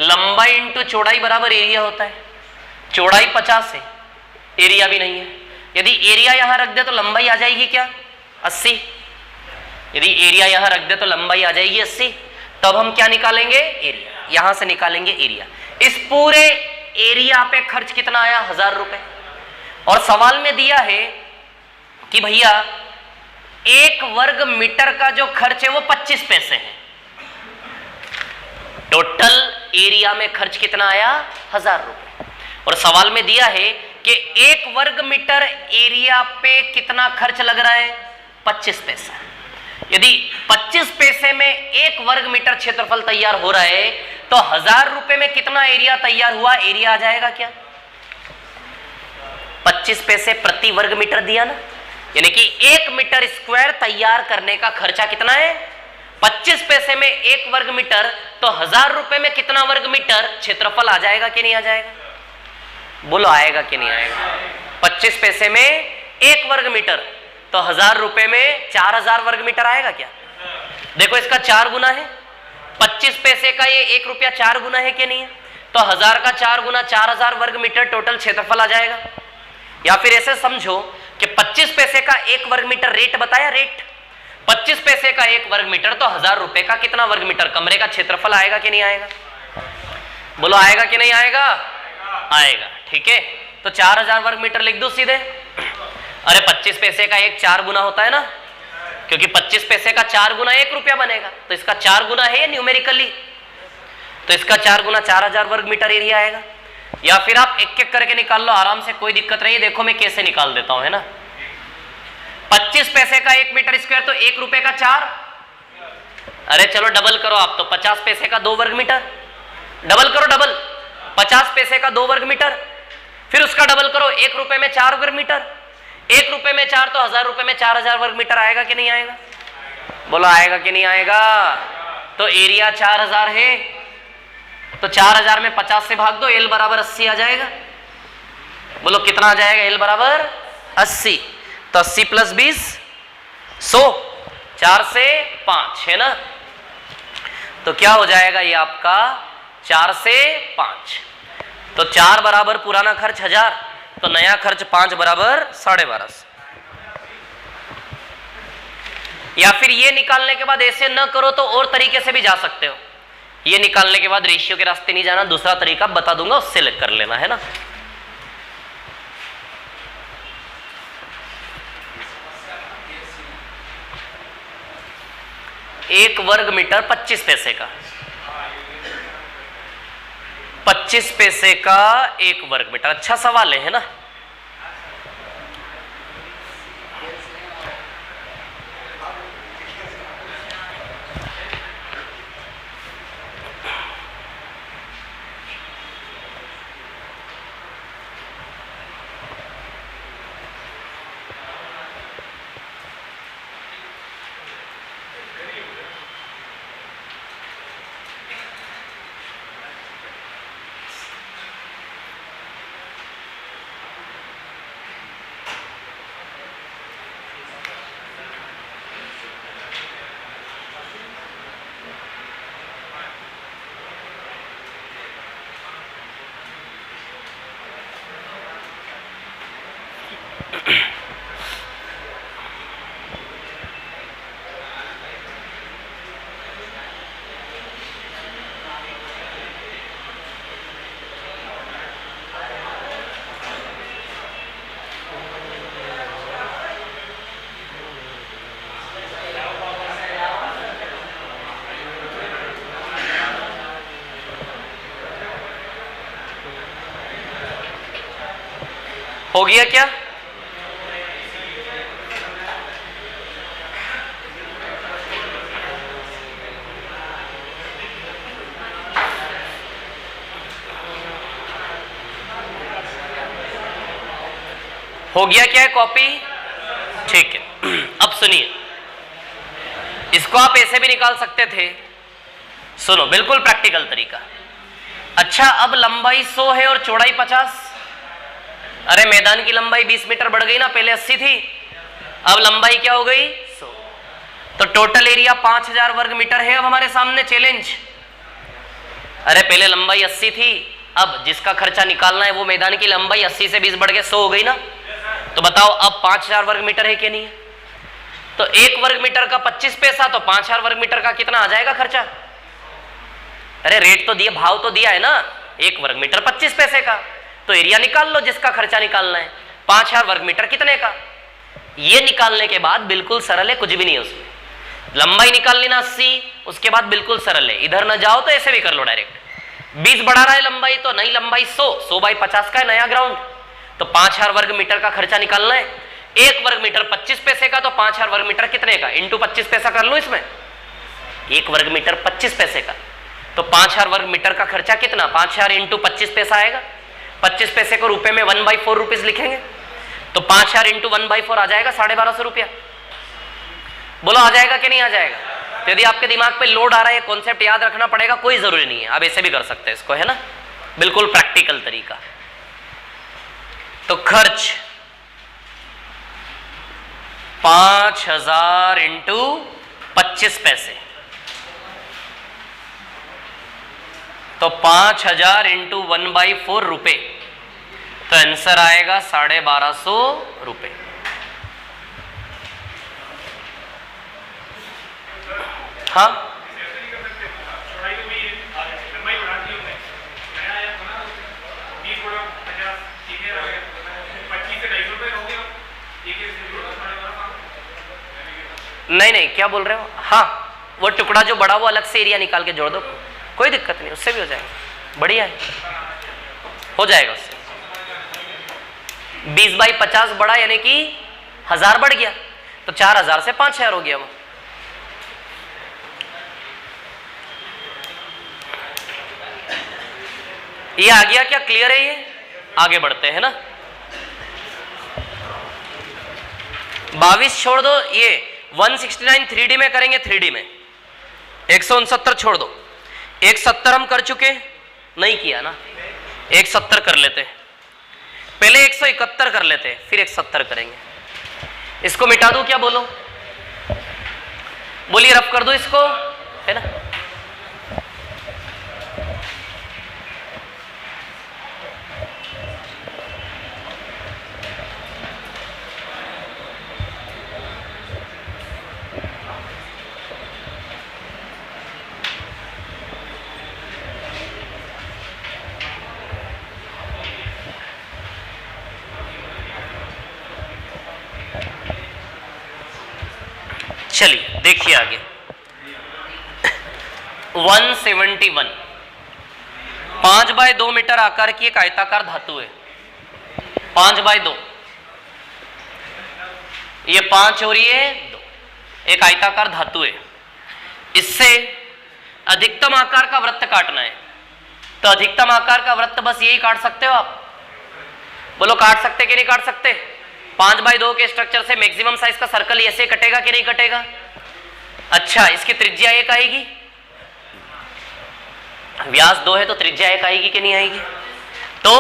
लंबाई इंटू चौड़ाई बराबर एरिया होता है। चौड़ाई 50 है, एरिया भी नहीं है। यदि एरिया यहां रख दे तो लंबाई आ जाएगी क्या? 80। यदि एरिया यहां रख दे तो लंबाई आ जाएगी 80। तब हम क्या निकालेंगे? एरिया। यहां से निकालेंगे एरिया। इस पूरे एरिया पे खर्च कितना आया? 1000 रुपए। और सवाल में दिया है कि भैया 1 वर्ग मीटर का जो खर्च है वो 25 पैसे है। टोटल एरिया में खर्च कितना आया? 1000 रुपए। और सवाल में दिया है कि 1 वर्ग मीटर एरिया पे कितना खर्च लग रहा है? 25 पैसा। यदि 25 पैसे में 1 वर्ग मीटर क्षेत्रफल तैयार हो रहा है तो 1000 रुपए में कितना एरिया तैयार हुआ? एरिया आ जाएगा क्या? 25 पैसे प्रति वर्ग मीटर दिया ना, यानी कि 1 मीटर स्क्वायर तैयार करने का खर्चा कितना है? 25 पैसे में 1 वर्ग मीटर, तो 1000 रुपए में कितना वर्ग मीटर क्षेत्रफल आ जाएगा कि नहीं आ जाएगा? बोलो आएगा कि नहीं आएगा? 25 पैसे में 1 वर्ग मीटर, तो 1000 रुपए में 4000 वर्ग मीटर आएगा क्या? देखो इसका 4 गुना है। 25 पैसे का ये 1 रुपया 4 गुना है कि नहीं है? तो 1000 का 4 गुना 4000 वर्ग मीटर टोटल क्षेत्रफल आ जाएगा। या फिर ऐसे समझो कि 25 पैसे का 1 वर्ग मीटर रेट बताया, रेट 25 पैसे का 1 वर्ग मीटर, तो 1000 रुपए का कितना वर्ग मीटर कमरे का क्षेत्रफल आएगा कि नहीं आएगा? बोलो आएगा कि नहीं आएगा? आएगा। ठीक है, तो 4000 वर्ग मीटर लिख दो सीधे। अरे 25 पैसे का 1 4 गुना होता है ना, क्योंकि 25 पैसे का 4 गुना 1 रुपया बनेगा, तो इसका 4 गुना है न्यूमेरिकली, तो इसका 4 गुना 4000 वर्ग मीटर एरिया आएगा। या फिर आप एक एक करके निकाल लो आराम से, कोई दिक्कत नहीं। देखो मैं कैसे निकाल देता हूं, है ना। 25 पैसे का 1 मीटर स्क्वायर तो 1 रुपए का 4। अरे चलो डबल करो आप, तो 50 पैसे का 2 वर्ग मीटर, डबल करो डबल, 50 पैसे का 2 वर्ग मीटर, फिर उसका डबल करो 1 रुपए में 4 वर्ग मीटर, 1 रुपए में 4, तो 1000 रुपए में 4000 वर्ग मीटर आएगा कि नहीं आएगा? बोलो आएगा कि नहीं आएगा? तो एरिया 4000 है, तो 4000 में 50 से भाग दो, एल बराबर 80 आ जाएगा। बोलो कितना आ जाएगा? एल बराबर 80। तो 80 प्लस 20 100, 4 से 5 है ना, तो क्या हो जाएगा ये आपका 4 से 5। तो 4 बराबर पुराना खर्च 1000, तो नया खर्च 5 बराबर 1250। या फिर ये निकालने के बाद ऐसे न करो तो और तरीके से भी जा सकते हो। ये निकालने के बाद रेशियो के रास्ते नहीं जाना, दूसरा तरीका बता दूंगा, उससे कर लेना, है ना। एक वर्ग मीटर 25 पैसे का, 25 पैसे का 1 वर्ग मीटर। अच्छा सवाल है ना। हो गया क्या? हो गया क्या है कॉपी? ठीक है। अब सुनिए, इसको आप ऐसे भी निकाल सकते थे। सुनो, बिल्कुल प्रैक्टिकल तरीका। अच्छा, अब लंबाई 100 है और चौड़ाई 50। अरे मैदान की लंबाई 20 मीटर बढ़ गई ना, पहले 80 थी, अब लंबाई क्या हो गई? 100। तो टोटल एरिया 5000 वर्ग मीटर है। अब हमारे सामने चैलेंज, अरे पहले लंबाई 80 थी, अब जिसका खर्चा निकालना है वो मैदान की लंबाई 80 से 20 बढ़ के 100 हो गई ना। तो बताओ अब 5000 वर्ग मीटर है कि नहीं है? तो 1 वर्ग मीटर का 25 पैसा, तो 5000 वर्ग मीटर का कितना आ जाएगा खर्चा? अरे रेट तो दिया, भाव तो दिया है ना, 1 वर्ग मीटर 25 पैसे का। तो एरिया निकाल लो जिसका खर्चा निकालना है, 5000 वर्ग मीटर कितने का। ये निकालने के बाद बिल्कुल सरल है, कुछ भी नहीं है उसमें। लंबाई निकाल लेना 80, उसके बाद बिल्कुल सरल है, इधर ना जाओ तो ऐसे भी कर लो डायरेक्ट। 20 बढ़ा रहा है लंबाई, तो नई लंबाई 100 बाई 50 का है नया ग्राउंड, तो 5000 वर्ग मीटर का खर्चा निकालना है। 1 वर्ग मीटर 25 पैसे का, तो 5000 वर्ग मीटर कितने का, इंटू 25 पैसा कर लो इसमें। 1 वर्ग मीटर 25 पैसे का, तो 5000 वर्ग मीटर का खर्चा कितना, 5000 इंटू 25 पैसा आएगा। 25 पैसे को रुपए में 1/4 रुपीज लिखेंगे, तो 5000 इंटू 1/4 आ जाएगा 1250 रुपया। बोलो आ जाएगा कि नहीं आ जाएगा? तो यदि आपके दिमाग पे लोड आ रहा है, कॉन्सेप्ट याद रखना पड़ेगा, कोई जरूरी नहीं है, आप ऐसे भी कर सकते हैं इसको, है ना, बिल्कुल प्रैक्टिकल तरीका। तो खर्च 5000 इंटू 25 पैसे, तो 5000 इंटू 1/4 रुपए, तो आंसर आएगा 1250 रुपए। हाँ नहीं नहीं, क्या बोल रहे हो? हाँ वो टुकड़ा जो बड़ा वो अलग से एरिया निकाल के जोड़ दो, कोई दिक्कत नहीं, उससे भी हो जाएगा, बढ़िया है, हो जाएगा उससे। 20 बाई 50 बढ़ा यानी कि 1000 बढ़ गया, तो 4000 से 5000 हो गया वो। ये आ गया क्या? क्लियर है ये? आगे बढ़ते हैं ना। 22 छोड़ दो, ये 169 3D में करेंगे, 3D में 169 छोड़ दो, 170 हम कर चुके, नहीं किया ना, 170 कर लेते, पहले 171 कर लेते, फिर 170 करेंगे। इसको मिटा दूं क्या, बोलो, बोलिए, रफ कर दो इसको, है ना। चलिए देखिए आगे 171 5 बाय 2 मीटर आकार की एक आयताकार धातु है, 5 बाय 2, ये 5 और ये 2, एक आयताकार धातु है। इससे अधिकतम आकार का वृत्त काटना है, तो अधिकतम आकार का वृत्त बस यही काट सकते हो आप, बोलो काट सकते कि नहीं काट सकते? 5 बाय 2 के स्ट्रक्चर से मैक्सिमम साइज का सर्कल ऐसे कटेगा कि नहीं कटेगा? अच्छा, इसकी त्रिज्या 1 आएगी, व्यास 2 है तो त्रिज्या 1 आएगी कि नहीं आएगी? तो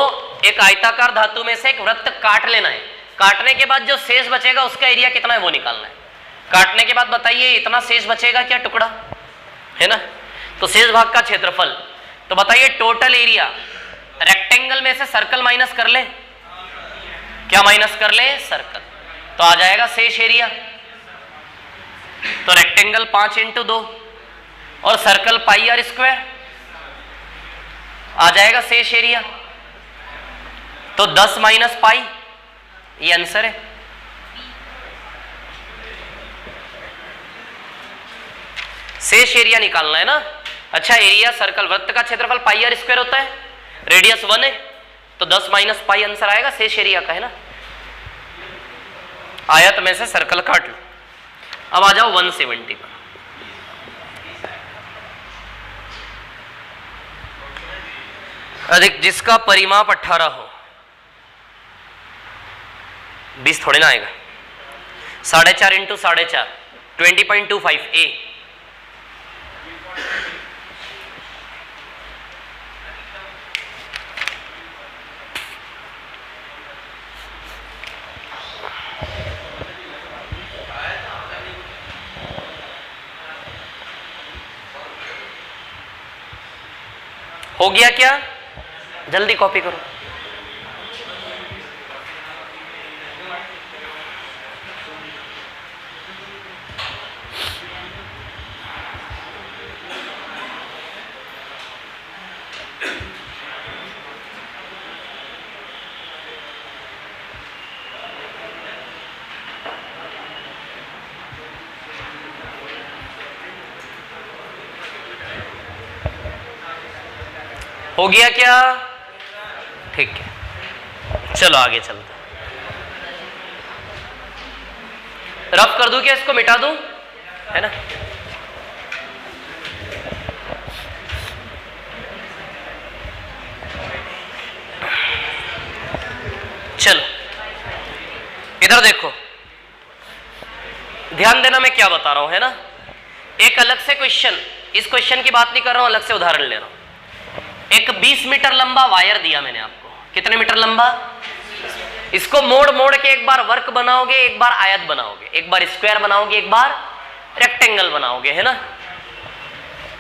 एक आयताकार धातु में से एक वृत्त काट लेना है, काटने के बाद जो शेष बचेगा उसका एरिया कितना है वो निकालना है। काटने के बाद बताइए इतना शेष बचेगा क्या टुकड़ा, है ना, तो शेष भाग का क्षेत्रफल। तो बताइए टोटल एरिया, रेक्टेंगल में से सर्कल माइनस कर ले, क्या माइनस कर ले? सर्कल, तो आ जाएगा शेष एरिया। तो रेक्टेंगल 5 इंटू 2 और सर्कल पाई आर स्क्वायर, आ जाएगा शेष एरिया। तो 10 माइनस पाई, ये आंसर है। शेष एरिया निकालना है ना। अच्छा, एरिया सर्कल वृत्त का क्षेत्रफल पाई आर स्क्वायर होता है, रेडियस 1 है, तो 10 माइनस पाई आंसर आएगा शेष एरिया का, है ना। आयत में से सर्कल काट लो। अब आ जाओ 170 पर। अधिक जिसका परिमाप 18 हो, 20 थोड़ी ना आएगा, 4.5 इंटू 4.5 20.25 ए। हो गया क्या? जल्दी कॉपी करो। हो गया क्या? ठीक है, चलो आगे चलते। रफ कर दूं क्या, इसको मिटा दूं, है ना? चलो इधर देखो, ध्यान देना मैं क्या बता रहा हूं, है ना? एक अलग से क्वेश्चन, इस क्वेश्चन की बात नहीं कर रहा हूं, अलग से उदाहरण ले रहा हूं। एक 20 मीटर लंबा वायर दिया मैंने आपको, कितने मीटर लंबा? इसको मोड़ मोड़ के एक बार वर्क बनाओगे, एक बार आयत बनाओगे, एक बार स्क्वायर बनाओगे, एक बार रेक्टेंगल बनाओगे, है ना?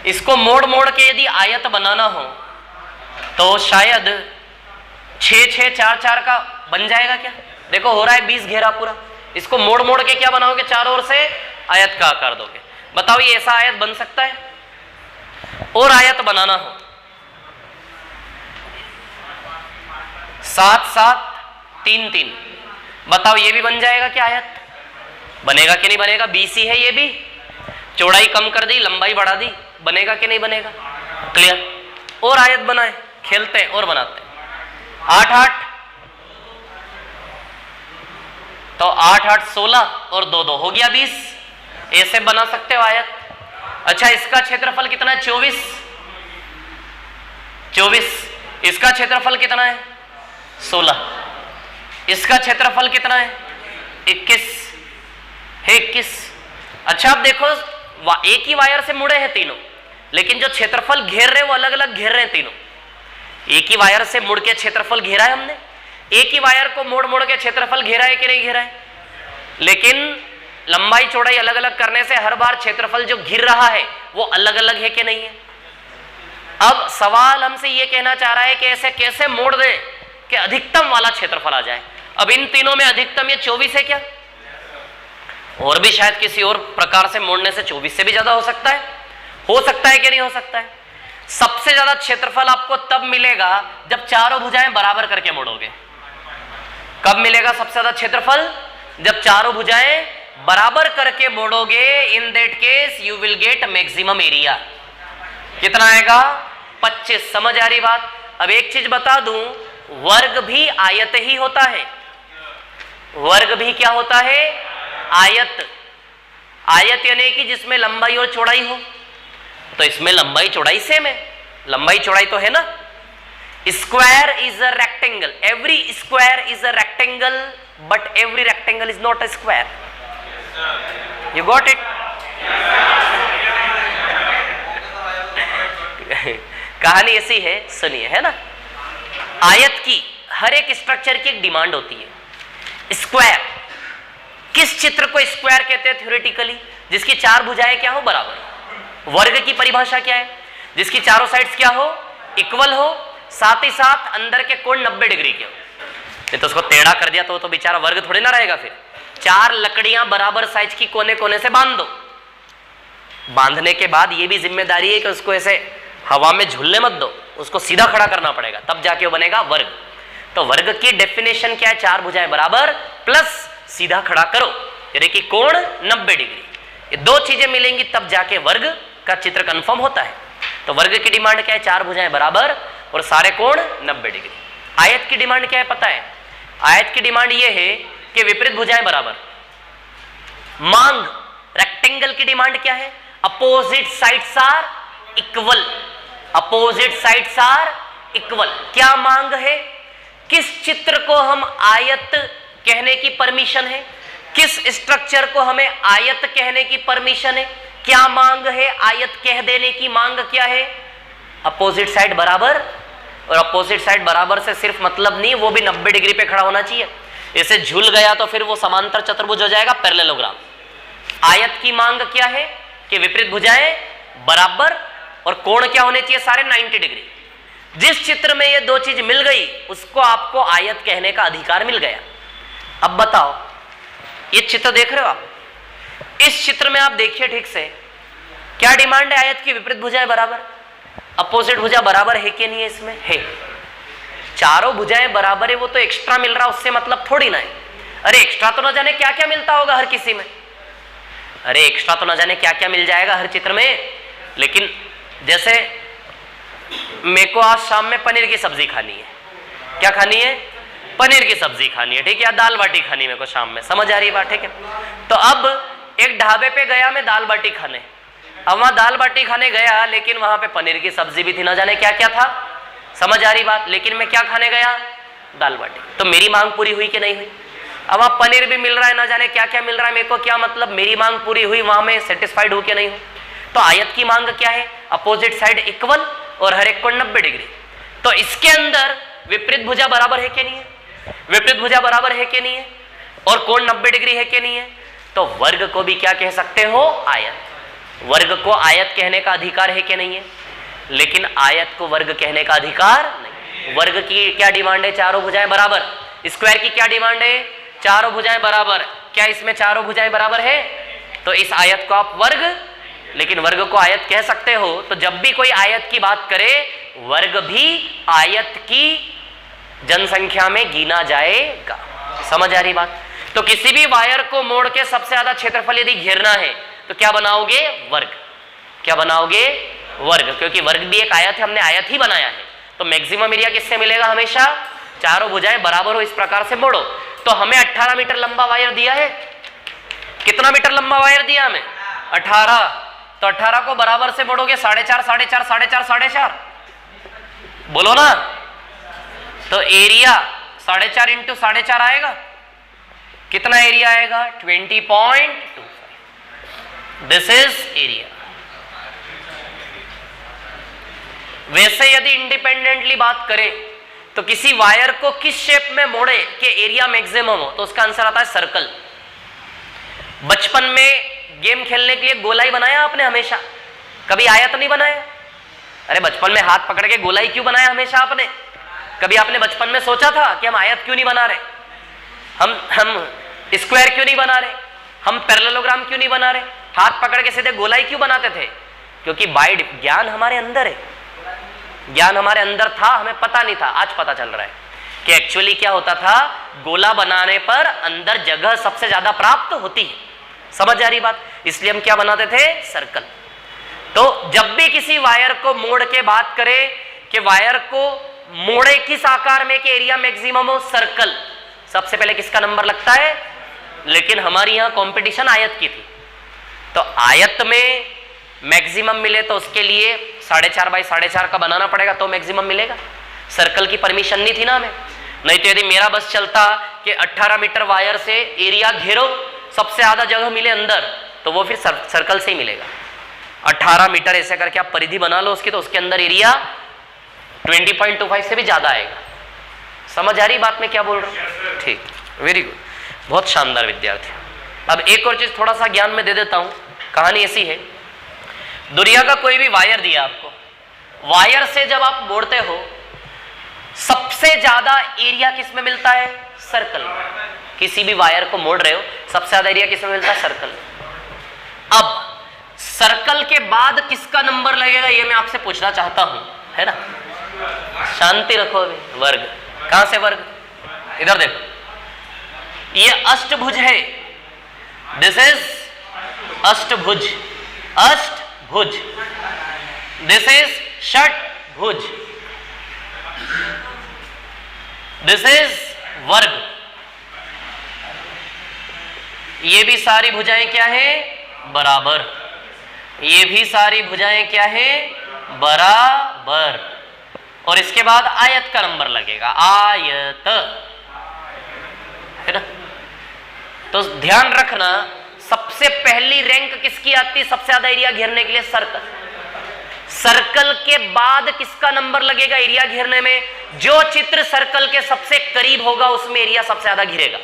इसको मोड़ मोड़ के यदि आयत बनाना हो तो शायद 6 6 4 4 का बन जाएगा क्या? देखो हो रहा है 20 घेरा पूरा। इसको मोड़ मोड़ के क्या बनाओगे? चारों ओर से आयत का आकार दोगे। बताओ ये ऐसा आयत बन सकता है? और आयत बनाना हो 7 7 3 3, बताओ ये भी बन जाएगा क्या? आयत बनेगा कि नहीं बनेगा? BC है ये भी, चौड़ाई कम कर दी, लंबाई बढ़ा दी, बनेगा कि नहीं बनेगा? क्लियर? और आयत बनाए, खेलते हैं और बनाते हैं। 8 8, तो 8 8 16 और 2 2 हो गया 20। ऐसे बना सकते हो आयत। अच्छा इसका क्षेत्रफल कितना है? 24 24। इसका क्षेत्रफल कितना है? 16। इसका क्षेत्रफल कितना है? 21 है, 21। अच्छा अब देखो एक ही वायर से मुड़े हैं तीनों, लेकिन जो क्षेत्रफल घेर रहे हैं वो अलग अलग घेर रहे हैं तीनों। एक ही वायर से मुड़ के क्षेत्रफल घेरा है हमने, एक ही वायर को मोड़ मोड़ के क्षेत्रफल घेरा है कि नहीं घेरा है? लेकिन लंबाई चौड़ाई अलग अलग करने से हर बार क्षेत्रफल जो घिर रहा है वो अलग अलग है कि नहीं है? अब सवाल हमसे ये कहना चाह रहा है कि ऐसे कैसे मोड़ दे कि अधिकतम वाला क्षेत्रफल आ जाए। अब इन तीनों में अधिकतम ये 24 है क्या? और भी शायद किसी और प्रकार से मोड़ने से 24 से भी ज्यादा हो सकता है। हो सकता है कि नहीं हो सकता है? सबसे ज्यादा क्षेत्रफल आपको तब मिलेगा जब चारों भुजाएं बराबर करके मोड़ोगे। कब मिलेगा सबसे ज्यादा क्षेत्रफल? जब चारों भुजाएं बराबर करके मोड़ोगे। In that case you will get maximum area. कितना आएगा? 25। समझ आ रही बात? अब एक चीज बता दूं, वर्ग भी आयत ही होता है। वर्ग भी क्या होता है? आयत। आयत यानी कि जिसमें लंबाई और चौड़ाई हो, तो इसमें लंबाई चौड़ाई सेम है, लंबाई चौड़ाई तो है ना। Square is a rectangle, every square is a rectangle, but every rectangle is not a square. You got it? कहानी ऐसी है, सुनिए, है ना। आयत की हर एक स्ट्रक्चर की एक डिमांड होती है। स्क्वायर, किस चित्र को स्क्वायर कहते हैं थ्योरेटिकली? जिसकी चार भुजाएं क्या हो? बराबर। वर्ग की परिभाषा क्या है? जिसकी चारों साइड्स क्या हो? इक्वल हो, साथ ही साथ अंदर के कोण 90 डिग्री के हो। नहीं तो उसको टेढ़ा कर दिया तो बेचारा वर्ग थोड़ी ना रहेगा। फिर चार लकड़ियां बराबर साइज की कोने कोने से बांध दो। बांधने के बाद ये भी जिम्मेदारी है कि उसको ऐसे हवा में झूलने मत दो, उसको सीधा खड़ा करना पड़ेगा, तब जाके वो बनेगा वर्ग। तो वर्ग की डेफिनेशन क्या है? चार भुजाएं बराबर प्लस सीधा खड़ा करो, यानी कि कोण 90 डिग्री। ये दो चीजें मिलेंगी तब जाके वर्ग का चित्र कंफर्म होता है। तो वर्ग की डिमांड क्या है? चार भुजाएं बराबर और सारे कोण 90 डिग्री। आयत की डिमांड क्या है पता है? आयत की डिमांड ये है कि विपरीत भुजाएं बराबर। मांग, रेक्टेंगल की डिमांड क्या है? Opposite sides are equal. Opposite sides are equal. क्या मांग है? किस चित्र को हम आयत कहने की परमिशन है? किस स्ट्रक्चर को हमें आयत कहने की परमिशन है? क्या मांग है? आयत कह देने की मांग क्या है? अपोजिट साइड बराबर। और अपोजिट साइड बराबर से सिर्फ मतलब नहीं, वो भी 90 डिग्री पे खड़ा होना चाहिए। इसे झूल गया तो फिर वो समांतर चतुर्भुज हो जाएगा, पैरेललोग्राम। आयत की मांग क्या है? कि विपरीत भुजाएं बराबर और कोण क्या होने चाहिए? सारे 90 डिग्री। जिस चित्र में ये दो चीज मिल गई उसको आपको आयत कहने का अधिकार मिल गया। अब बताओ, ये चित्र देख रहे हो आप, इस चित्र में आप देखिए ठीक से, क्या डिमांड है आयत की? विपरीत भुजाएं बराबर, अपोजिट भुजा बराबर है कि नहीं है? इसमें है। चारों भुजाएं बराबर है, वो तो एक्स्ट्रा मिल रहा, उससे मतलब थोड़ी ना है। अरे एक्स्ट्रा तो ना जाने क्या क्या मिलता होगा हर किसी में, अरे एक्स्ट्रा तो ना जाने क्या क्या मिल जाएगा हर चित्र में। लेकिन जैसे मेरे को आज शाम में पनीर की सब्जी खानी है, क्या खानी है? पनीर की सब्जी खानी है, ठीक है, या दाल बाटी खानी है मेरे को शाम में, समझ आ रही बात? ठीक है। तो अब एक ढाबे पे गया मैं दाल बाटी खाने, अब वहां दाल बाटी खाने गया, लेकिन वहां पे पनीर की सब्जी भी थी, ना जाने क्या क्या था, समझ आ रही बात? लेकिन मैं क्या खाने गया? दाल बाटी। तो मेरी मांग पूरी हुई कि नहीं हुई? अब वहां पनीर भी मिल रहा है, ना जाने क्या क्या मिल रहा है, मेरे को क्या मतलब, मेरी मांग पूरी हुई, वहां मैं सेटिस्फाइड हूं कि नहीं हूं? तो आयत की मांग क्या है? अपोजिट साइड इक्वल और हर एक कोण 90 डिग्री। तो इसके अंदर विपरीत भुजा बराबर है कि नहीं है? विपरीत भुजा बराबर है कि नहीं है? और कोण 90 डिग्री है कि नहीं है? तो वर्ग को भी क्या कह सकते हो? आयत। वर्ग को आयत कहने का अधिकार है कि नहीं है? लेकिन आयत को वर्ग कहने का अधिकार नहीं। वर्ग की क्या डिमांड है? चारों भुजाएं बराबर। स्क्वायर की क्या डिमांड है? चारों भुजाएं बराबर। क्या इसमें चारों भुजाएं बराबर है? तो इस आयत को आप वर्ग, लेकिन वर्ग को आयत कह सकते हो। तो जब भी कोई आयत की बात करे, वर्ग भी आयत की जनसंख्या में गिना जाएगा। समझ आ रही बात? तो किसी भी वायर को मोड़ के सबसे ज्यादा क्षेत्रफल यदि घेरना है तो क्या बनाओगे? वर्ग। क्या बनाओगे? वर्ग, क्योंकि वर्ग भी एक आयत है, हमने आयत ही बनाया है। तो मैक्सिमम एरिया किससे मिलेगा? हमेशा चारों भुजाएं बराबर हो इस प्रकार से मोड़ो। तो हमें 18 मीटर लंबा वायर दिया है। कितना मीटर लंबा वायर दिया हमें? 18। तो 18 को बराबर से मोड़ोगे 4.5, 4.5, 4.5, 4.5, बोलो ना। तो एरिया 4.5 इंटू 4.5 आएगा, कितना एरिया आएगा? 20.25। This is area. वैसे यदि इंडिपेंडेंटली बात करें तो किसी वायर को किस शेप में मोड़े कि एरिया मैक्सिमम हो, तो उसका आंसर आता है सर्कल। बचपन में गेम खेलने के लिए गोलाई बनाया आपने हमेशा, कभी आयत नहीं बनाया? अरे बचपन में हाथ पकड़ के गोलाई क्यों बनाया हमेशा आपने? कभी आपने बचपन में सोचा था कि हम आयत क्यों नहीं बना रहे, हम स्क्वायर क्यों नहीं बना रहे, हम पैरेललोग्राम क्यों नहीं बना रहे, हाथ पकड़ के सीधे गोलाई क्यों बनाते थे? क्योंकि बाय ज्ञान हमारे अंदर है, ज्ञान हमारे अंदर था, हमें पता नहीं था, आज पता चल रहा है कि एक्चुअली क्या होता था। गोला बनाने पर अंदर जगह सबसे ज्यादा प्राप्त होती है। समझ आ रही बात? इसलिए हम क्या बनाते थे? सर्कल। तो जब भी किसी वायर को मोड़ के बात करें कि वायर को मोड़े किस आकार में कि एरिया मैक्सिमम हो, सर्कल। सबसे पहले किसका नंबर लगता है? लेकिन हमारी यहां कंपटीशन आयत की थी, तो आयत में मैक्सिमम मिले तो उसके लिए 4.5 बाई 4.5 का बनाना पड़ेगा तो मैक्सिमम मिलेगा। सर्कल की परमिशन नहीं थी ना हमें। नहीं तो यदि मेरा बस चलता कि 18 मीटर वायर से एरिया घेरो, सबसे ज्यादा जगह मिले अंदर, तो वो फिर सर्कल से ही मिलेगा। 18 मीटर ऐसे करके आप परिधि बना लो उसकी, तो उसके अंदर एरिया 20.25 से भी ज्यादा आएगा। समझ आ रही बात में क्या बोल रहा हूं? ठीक, वेरी गुड, बहुत शानदार विद्यार्थी। अब एक और चीज थोड़ा सा ज्ञान में दे देता हूं। कहानी ऐसी है, दुनिया का कोई भी वायर दिया आपको, वायर से जब आप मोड़ते हो सबसे ज्यादा एरिया किस में मिलता है? सर्कल। किसी भी वायर को मोड़ रहे हो सबसे ज्यादा एरिया किस में मिलता है? सर्कल। अब सर्कल के बाद किसका नंबर लगेगा ये मैं आपसे पूछना चाहता हूं, है ना? शांति रखो अभी। वर्ग। कहां से वर्ग? इधर देखो, ये अष्टभुज है, दिस इज अष्टभुज, अष्टभुज। दिस इज षटभुज, दिस इज वर्ग। ये भी सारी भुजाएं क्या है? बराबर। ये भी सारी भुजाएं क्या है? बराबर। और इसके बाद आयत का नंबर लगेगा, आयत, है ना? तो ध्यान रखना, सबसे पहली रैंक किसकी आती है सबसे ज्यादा एरिया घेरने के लिए? सर्कल। सर्कल के बाद किसका नंबर लगेगा एरिया घेरने में? जो चित्र सर्कल के सबसे करीब होगा उसमें एरिया सबसे ज्यादा घिरेगा।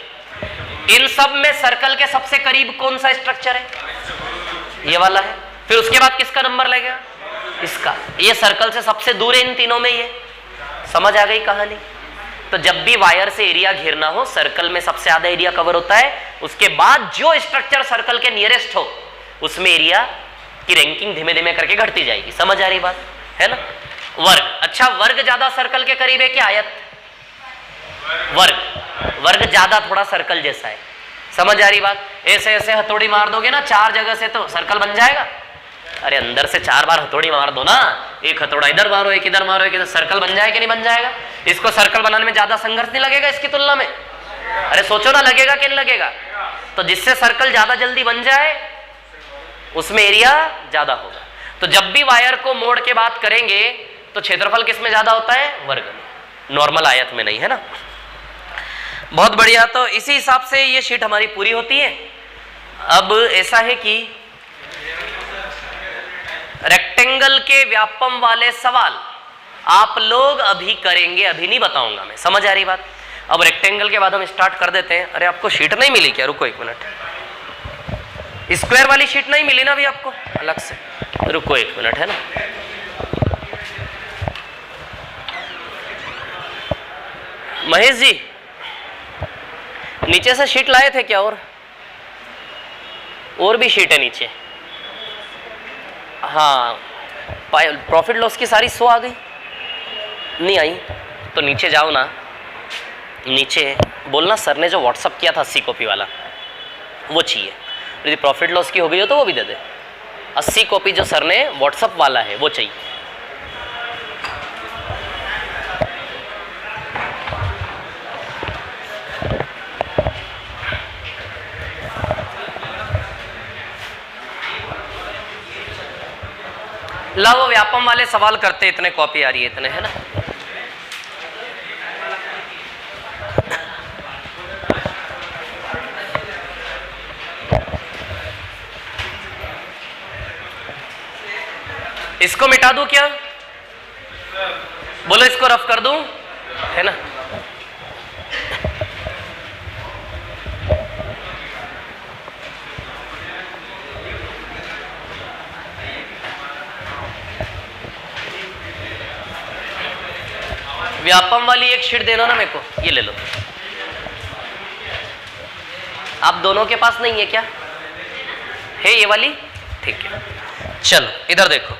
इन सब में सर्कल के सबसे करीब कौन सा स्ट्रक्चर है? ये वाला है। फिर उसके बाद किसका नंबर लगेगा? इसका। ये सर्कल से सबसे दूर है इन तीनों में, ये समझ आ गई कहानी? तो जब भी वायर से एरिया घेरना हो, सर्कल में सबसे ज्यादा एरिया कवर होता है, उसके बाद जो स्ट्रक्चर सर्कल के नियरेस्ट हो उसमें एरिया की रैंकिंग धीमे धीमे करके घटती जाएगी। समझ आ रही बात है ना? वर्ग, अच्छा वर्ग ज्यादा सर्कल के करीब है क्या आयत? वर्ग ज्यादा थोड़ा सर्कल जैसा है। समझ आ रही बात? ऐसे ऐसे हथौड़ी मार दोगे ना 4 जगह से तो सर्कल बन जाएगा। अरे अंदर से 4 बार हथौड़ी मार दो ना, एक हथौड़ा इधर मारो, एक इधर मारो, एक इधर, सर्कल बन जाए कि नहीं बन जाएगा? इसको सर्कल बनाने में ज्यादा संघर्ष नहीं लगेगा इसकी तुलना में? अरे सोचो ना, लगेगा कि नहीं लगेगा? तो जिससे सर्कल ज्यादा जल्दी बन जाए उसमें एरिया ज्यादा होगा। तो जब भी वायर को मोड़ के बात करेंगे तो क्षेत्रफल किस में ज्यादा होता है? वर्ग में, नॉर्मल आयत में नहीं, है ना? बहुत बढ़िया। तो इसी हिसाब से ये शीट हमारी पूरी होती है। अब ऐसा है कि रेक्टेंगल के व्यापम वाले सवाल आप लोग अभी करेंगे, अभी नहीं बताऊंगा मैं। समझ आ रही बात? अब रेक्टेंगल के बाद हम स्टार्ट कर देते हैं। अरे आपको शीट नहीं मिली क्या? रुको 1 मिनट, स्क्वायर वाली शीट नहीं मिली ना अभी आपको अलग से? रुको 1 मिनट, है ना? महेश जी नीचे से शीट लाए थे क्या? और भी शीट है नीचे। हाँ, प्रॉफिट लॉस की सारी 100 आ गई? नहीं आई तो नीचे जाओ ना, नीचे बोलना सर ने जो व्हाट्सअप किया था 80 कॉपी वाला वो चाहिए। यदि प्रॉफिट लॉस की हो गई हो तो वो भी दे दे। 80 कॉपी जो सर ने व्हाट्सअप वाला है वो चाहिए। ला वो व्यापम वाले सवाल करते, इतने कॉपी आ रही है, इतने, है ना? इसको मिटा दूं क्या? बोलो इसको रफ कर दूं, है ना? व्यापम वाली एक शीट देना ना मेरे को, ये ले लो। आप दोनों के पास नहीं है क्या? है ये वाली? ठीक है, चलो इधर देखो।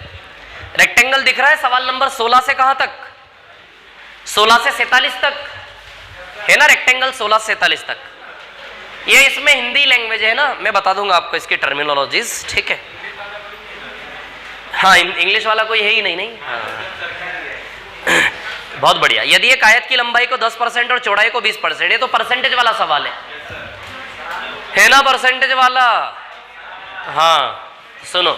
रेक्टेंगल दिख रहा है सवाल नंबर 16 से कहां तक? 16 से 47 तक, है ना? रेक्टेंगल 16 से 47 तक। ये इसमें हिंदी लैंग्वेज है ना, मैं बता दूंगा आपको इसकी टर्मिनोलॉजीज, ठीक है? हाँ, इंग्लिश वाला कोई है ही नहीं, नहीं? हाँ। बहुत बढ़िया। यदि एक आयत की लंबाई को 10% और चौड़ाई को 20%, ये तो परसेंटेज वाला सवाल है ना? परसेंटेज वाला। हाँ सुनो,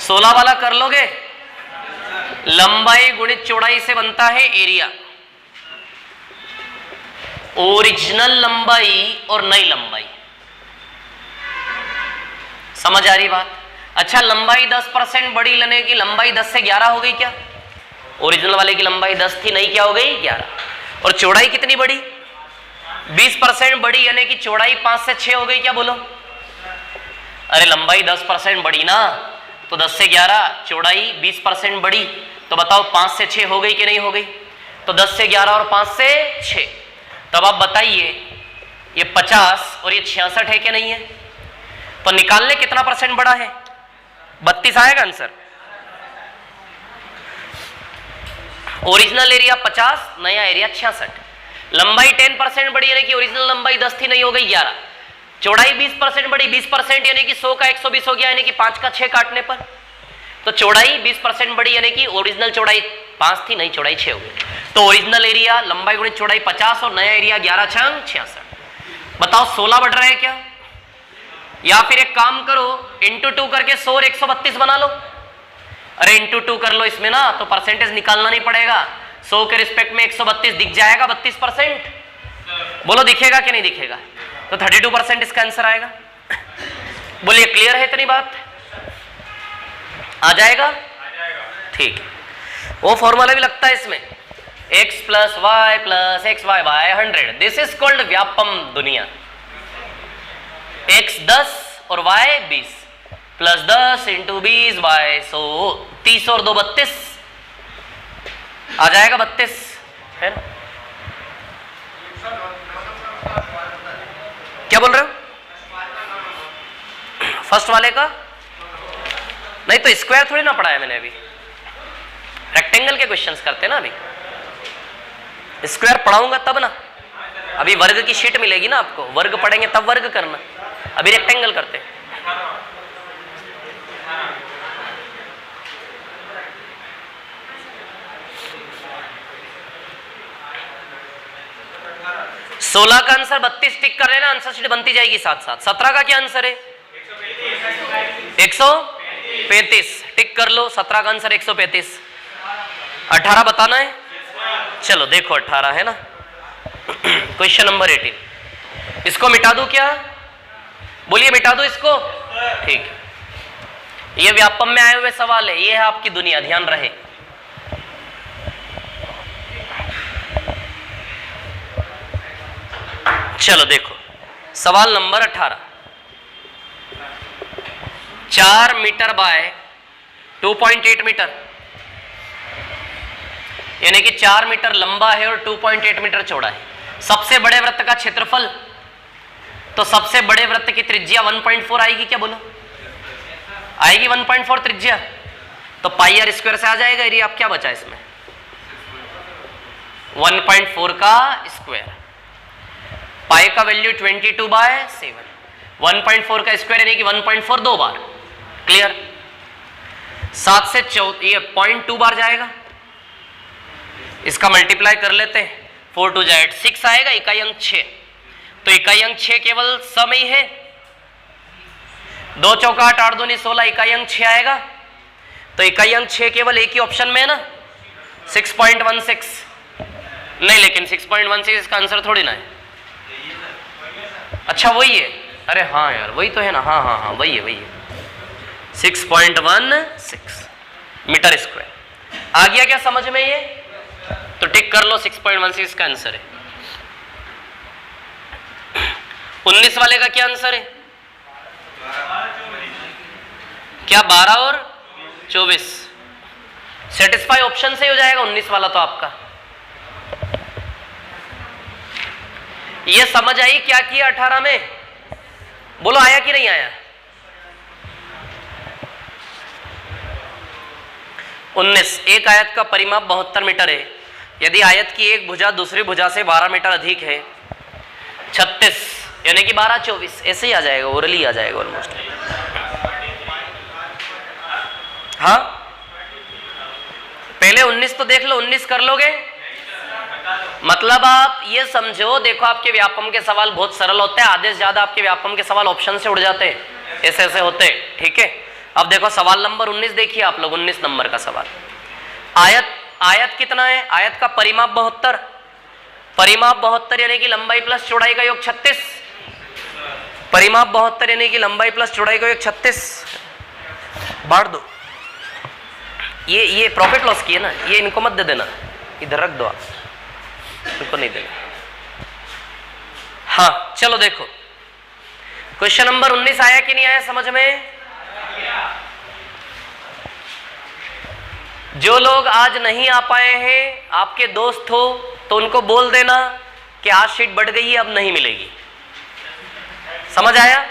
16 वाला कर लोगे? लंबाई गुणित चौड़ाई से बनता है एरिया। ओरिजिनल लंबाई और नई लंबाई। समझ आ रही बात? अच्छा, लंबाई 10% बड़ी लेने की लंबाई 10 से 11 हो गई क्या? ओरिजिनल वाले की लंबाई 10 थी, नहीं क्या हो गई? 11। और चौड़ाई कितनी बड़ी? 20% बड़ी यानी कि चौड़ाई 5 से 6 हो गई क्या? बोलो। अरे लंबाई 10% बड़ी ना, तो 10 से 11, चौड़ाई 20% बड़ी, तो बताओ 5 से 6 हो गई कि नहीं हो गई? तो 10 से 11 और 5 से 6, तब आप बताइए ये 50 और ये 66 है कि नहीं है? तो निकालने कितना परसेंट बड़ा है? 32 आएगा आंसर। ओरिजिनल एरिया 50, नया एरिया 66। लंबाई 10% बड़ी यानी कि ओरिजिनल लंबाई 10 थी, नहीं हो गई 11। चौड़ाई 20% बड़ी, 20% यानी कि 100 का 120 हो गया, यानी कि 5 का 6 काटने पर। तो चौड़ाई 20% बड़ी यानी कि ओरिजिनल चौड़ाई 5 थी, नई चौड़ाई 6 हो गई। तो ओरिजिनल एरिया लंबाई गुणित चौड़ाई 50 और नया एरिया 11 छंग 66। बताओ 16 बढ़ रहा है क्या? या फिर एक काम करो, इंटू 2 करके 100 और 132 बना लो। अरे इंटू 2 कर लो इसमें ना, तो परसेंटेज निकालना नहीं पड़ेगा। 100 के रिस्पेक्ट में 132 दिख जाएगा 32%। बोलो दिखेगा कि नहीं दिखेगा? तो 32% इसका आंसर आएगा। बोलिए क्लियर है इतनी बात? आ जाएगा? ठीक है। वो फॉर्मूला भी लगता है इसमें, x + y + xy/100। This is called Vyapam दुनिया। x 10 और y 20 + 10 × 20/100, 30 और 2 32, आ जाएगा 32, है ना? क्या बोल रहे हो? फर्स्ट वाले का नहीं तो स्क्वायर थोड़ी ना पढ़ाया मैंने अभी, रेक्टेंगल के क्वेश्चंस करते ना अभी, स्क्वायर पढ़ाऊंगा तब ना, अभी वर्ग की शीट मिलेगी ना आपको, वर्ग पढ़ेंगे तब वर्ग करना, अभी रेक्टेंगल करते। सोलह का आंसर 32 टिक कर लेना, आंसर शीट बनती जाएगी साथ साथ। 17 का क्या आंसर है? 135 टिक कर लो, 17 का आंसर 135। 18 बताना है, चलो देखो 18 है ना। क्वेश्चन नंबर 18, इसको मिटा दूं क्या? बोलिए मिटा दूं इसको? ठीक, ये व्यापम में आए हुए सवाल है, ये है आपकी दुनिया, ध्यान रहे। चलो देखो सवाल नंबर 18, 4 मीटर बाय 2.8 मीटर, यानी कि 4 मीटर लंबा है और 2.8 मीटर चौड़ा है। सबसे बड़े वृत्त का क्षेत्रफल, तो सबसे बड़े वृत्त की त्रिज्या 1.4 आएगी, क्या बोलो? आएगी 1.4 त्रिज्या, तो पाई आर स्क्वायर से आ जाएगा एरिया। अब क्या बचा इसमें? 1.4 का स्क्वायर, पाई का वैल्यू 22/7, 1.4 का स्क्वायर यानी कि 1.4 दो बार, क्लियर? 7 से 14 ये 0.2 बार जाएगा, इसका मल्टीप्लाई कर लेते हैं, 4 2 8 6 आएगा, इकाई अंक 6, तो इकाई अंक 6 केवल स में ही है, 2 चौका 8 8 दूनी 16, इकाई अंक 6 आएगा, तो इकाई अंक 6 केवल एक ही ऑप्शन में है ना, 6.16। नहीं लेकिन 6.16 इसका आंसर थोड़ी ना है। अच्छा वही है, अरे हाँ यार वही तो है ना, हाँ हाँ हाँ वही है, वही है 6.16 मीटर स्क्वायर। आ गया क्या समझ में ये? तो टिक कर लो, 6.16 का आंसर है। 19 वाले का क्या आंसर है? क्या 12 और 24? सेटिस्फाई ऑप्शन से हो जाएगा 19 वाला तो आपका। ये समझ आई क्या किया 18 में? बोलो आया कि नहीं आया? 19, एक आयत का परिमाप 72 मीटर है, यदि आयत की एक भुजा दूसरी भुजा से 12 मीटर अधिक है, 36 यानी कि 12 24, ऐसे ही आ जाएगा, ओरली आ जाएगा ऑलमोस्ट। हाँ पहले 19 तो देख लो, 19 कर लोगे? मतलब आप ये समझो, देखो आपके व्यापम के सवाल बहुत सरल होते हैं, आधे से ज्यादा आपके व्यापम के सवाल ऑप्शन से उड़ जाते हैं, ऐसे ऐसे होते हैं, ठीक है? अब देखो सवाल नंबर 19 देखिए आप लोग, 19 नंबर का सवाल। आयत कितना है? आयत का परिमाप 72, परिमाप 72 यानी कि लंबाई प्लस चौड़ाई का योग 36, परिमाप 72 यानी कि लंबाई प्लस चौड़ाई का योग 36। बांट दो, ये प्रॉफिट लॉस की है ना, ये इनको मत दे देना, इधर रख दो आप, इनको नहीं देना। हाँ चलो देखो क्वेश्चन नंबर 19 आया कि नहीं आया समझ में? जो लोग आज नहीं आ पाए हैं, आपके दोस्त हो तो उनको बोल देना कि आज शीट बढ़ गई है, अब नहीं मिलेगी। समझ आया?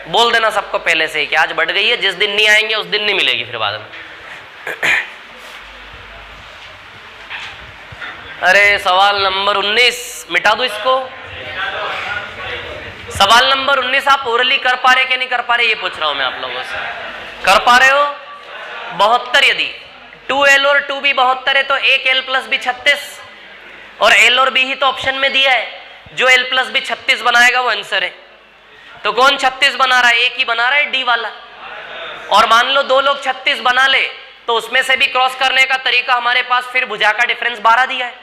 बोल देना सबको पहले से कि आज बढ़ गई है, जिस दिन नहीं आएंगे उस दिन नहीं मिलेगी फिर बाद में। अरे सवाल नंबर 19 मिटा दो इसको। सवाल नंबर 19 आप ओरली कर पा रहे कि नहीं कर पा रहे, ये पूछ रहा हूं मैं आप लोगों से। कर पा रहे हो? 72 यदि 2L और 2B 72 है तो 1L प्लस B 36, और L और B ही तो ऑप्शन में दिया है, जो L प्लस B 36 बनाएगा वो आंसर है। तो कौन 36 बना रहा है? एक ही बना रहा है, D वाला। और मान लो दो लोग 36 बना ले तो उसमें से भी क्रॉस करने का तरीका हमारे पास फिर भुजा का डिफरेंस 12 दिया है,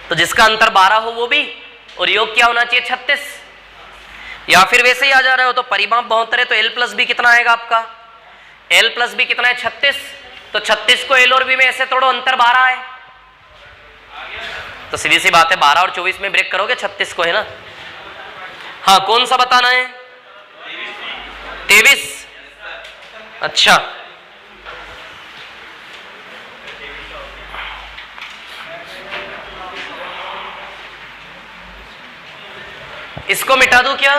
तो जिसका अंतर 12 हो वो भी, और योग क्या होना चाहिए? 36। या फिर वैसे ही आ जा रहे हो तो परिमाप 72 है तो L प्लस B कितना आएगा आपका? L प्लस B कितना है? 36। तो 36 को L और B में ऐसे तोड़ो, अंतर 12 है, तो सीधी सी बात है 12 और 24 में ब्रेक करोगे 36 को, है ना? हाँ कौन सा बताना है? 23। अच्छा इसको मिटा दूं क्या?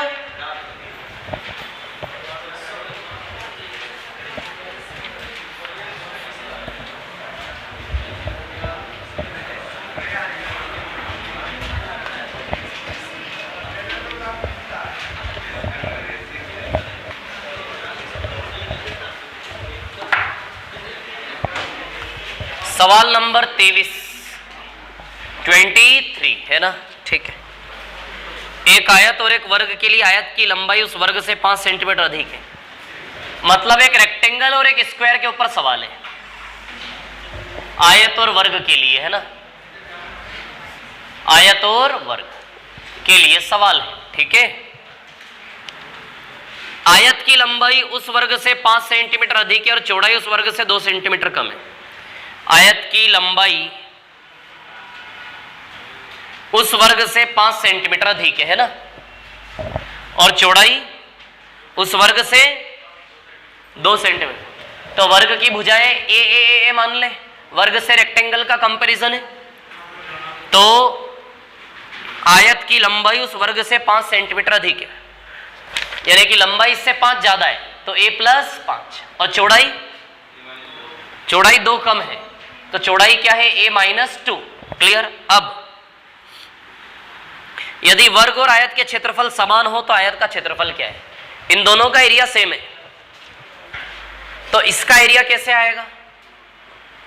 सवाल नंबर 23 है ना, ठीक है। एक आयत और एक वर्ग के लिए आयत की लंबाई उस वर्ग से 5 सेंटीमीटर अधिक है। मतलब एक रेक्टेंगल और एक स्क्वायर के ऊपर सवाल है, आयत और वर्ग के लिए, है ना, आयत और वर्ग के लिए सवाल है, ठीक है। आयत की लंबाई उस वर्ग से 5 सेंटीमीटर अधिक है और चौड़ाई उस वर्ग से 2 सेंटीमीटर कम है। आयत की लंबाई उस वर्ग से 5 सेंटीमीटर अधिक है ना, और चौड़ाई उस वर्ग से 2 सेंटीमीटर। तो वर्ग की भुजाएं ए मान ले, वर्ग से रेक्टेंगल का कंपैरिजन है। तो आयत की लंबाई उस वर्ग से 5 सेंटीमीटर अधिक है, यानी कि लंबाई इससे 5 ज्यादा है, तो a + 5, और चौड़ाई 2 कम है, तो चौड़ाई क्या है? a - 2। क्लियर। अब यदि वर्ग और आयत के क्षेत्रफल समान हो तो आयत का क्षेत्रफल क्या है? इन दोनों का एरिया सेम है, तो इसका एरिया कैसे आएगा?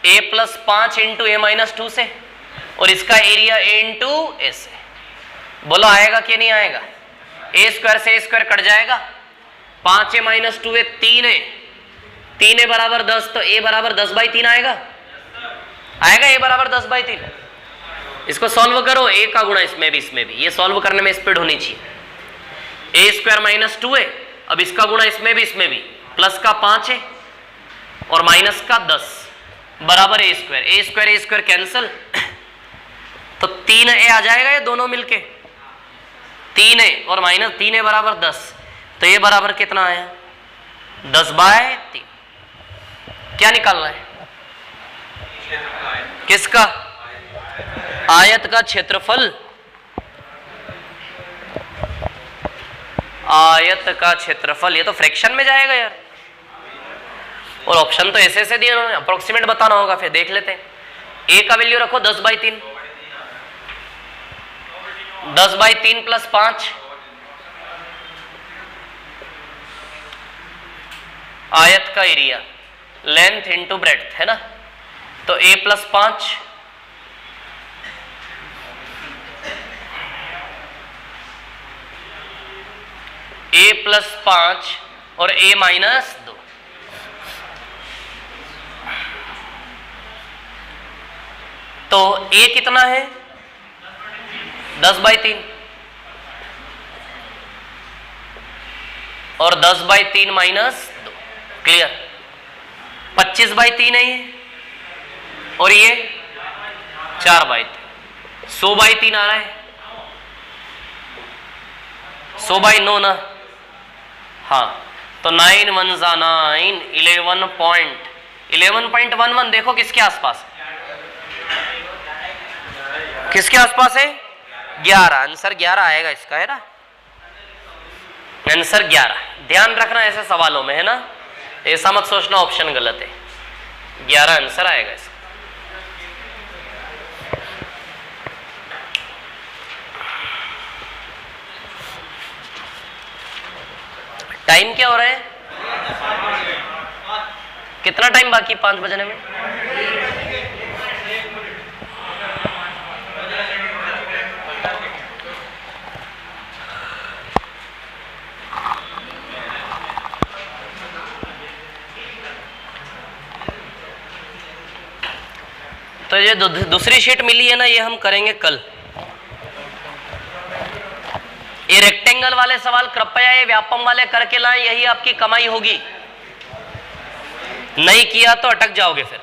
a + 5 × a - 2 से, और इसका एरिया a × a से। बोलो आएगा कि नहीं आएगा? a² से a² कट जाएगा, 5a - 2 है, 3 है, 3a = 10, तो a = 10/3 आएगा। a = 10/3। इसको सॉल्व करो, a का गुणा इसमें भी, ये सॉल्व करने में स्पीड होनी चाहिए। a² - 2 है, अब इसका गुणा इसमें भी, प्लस का 5 है और माइनस का 10 बराबर a² कैंसल, तो 3a आ जाएगा, ये दोनों मिलके 3a और -3a = 10, तो ये बराबर कितना आया? 10/3। क्या निकालना है? किसका? आयत का क्षेत्रफल। आयत का क्षेत्रफल, ये तो फ्रैक्शन में जाएगा यार, और ऑप्शन तो ऐसे दिए उन्होंने, अप्रोक्सीमेट बताना होगा, फिर देख लेते हैं। a का वैल्यू रखो 10/3, 10/3 + 5, आयत का एरिया लेंथ इंटू ब्रेड्थ, है ना, तो a + 5 a + 5 और a - 2, तो a कितना है? 10/3, और 10/3 - 2, क्लियर। 25/3 है ये, और ये 4/3, 100/3 आ रहा है, 100/9 ना, हाँ, तो 9 × 1 = 9, 11.11 देखो किसके आसपास, किसके आसपास है? 11। आंसर 11 आएगा इसका, है ना, आंसर 11। ध्यान रखना ऐसे सवालों में, है ना, ऐसा मत सोचना ऑप्शन गलत है, 11 आंसर आएगा इसका। टाइम क्या हो रहा है? कितना टाइम बाकी 5 बजने में? तो ये दूसरी शीट मिली है ना, ये हम करेंगे कल। ये रेक्टेंगल वाले सवाल कृपया ये व्यापम वाले करके लाएं, यही आपकी कमाई होगी, नहीं किया तो अटक जाओगे फिर।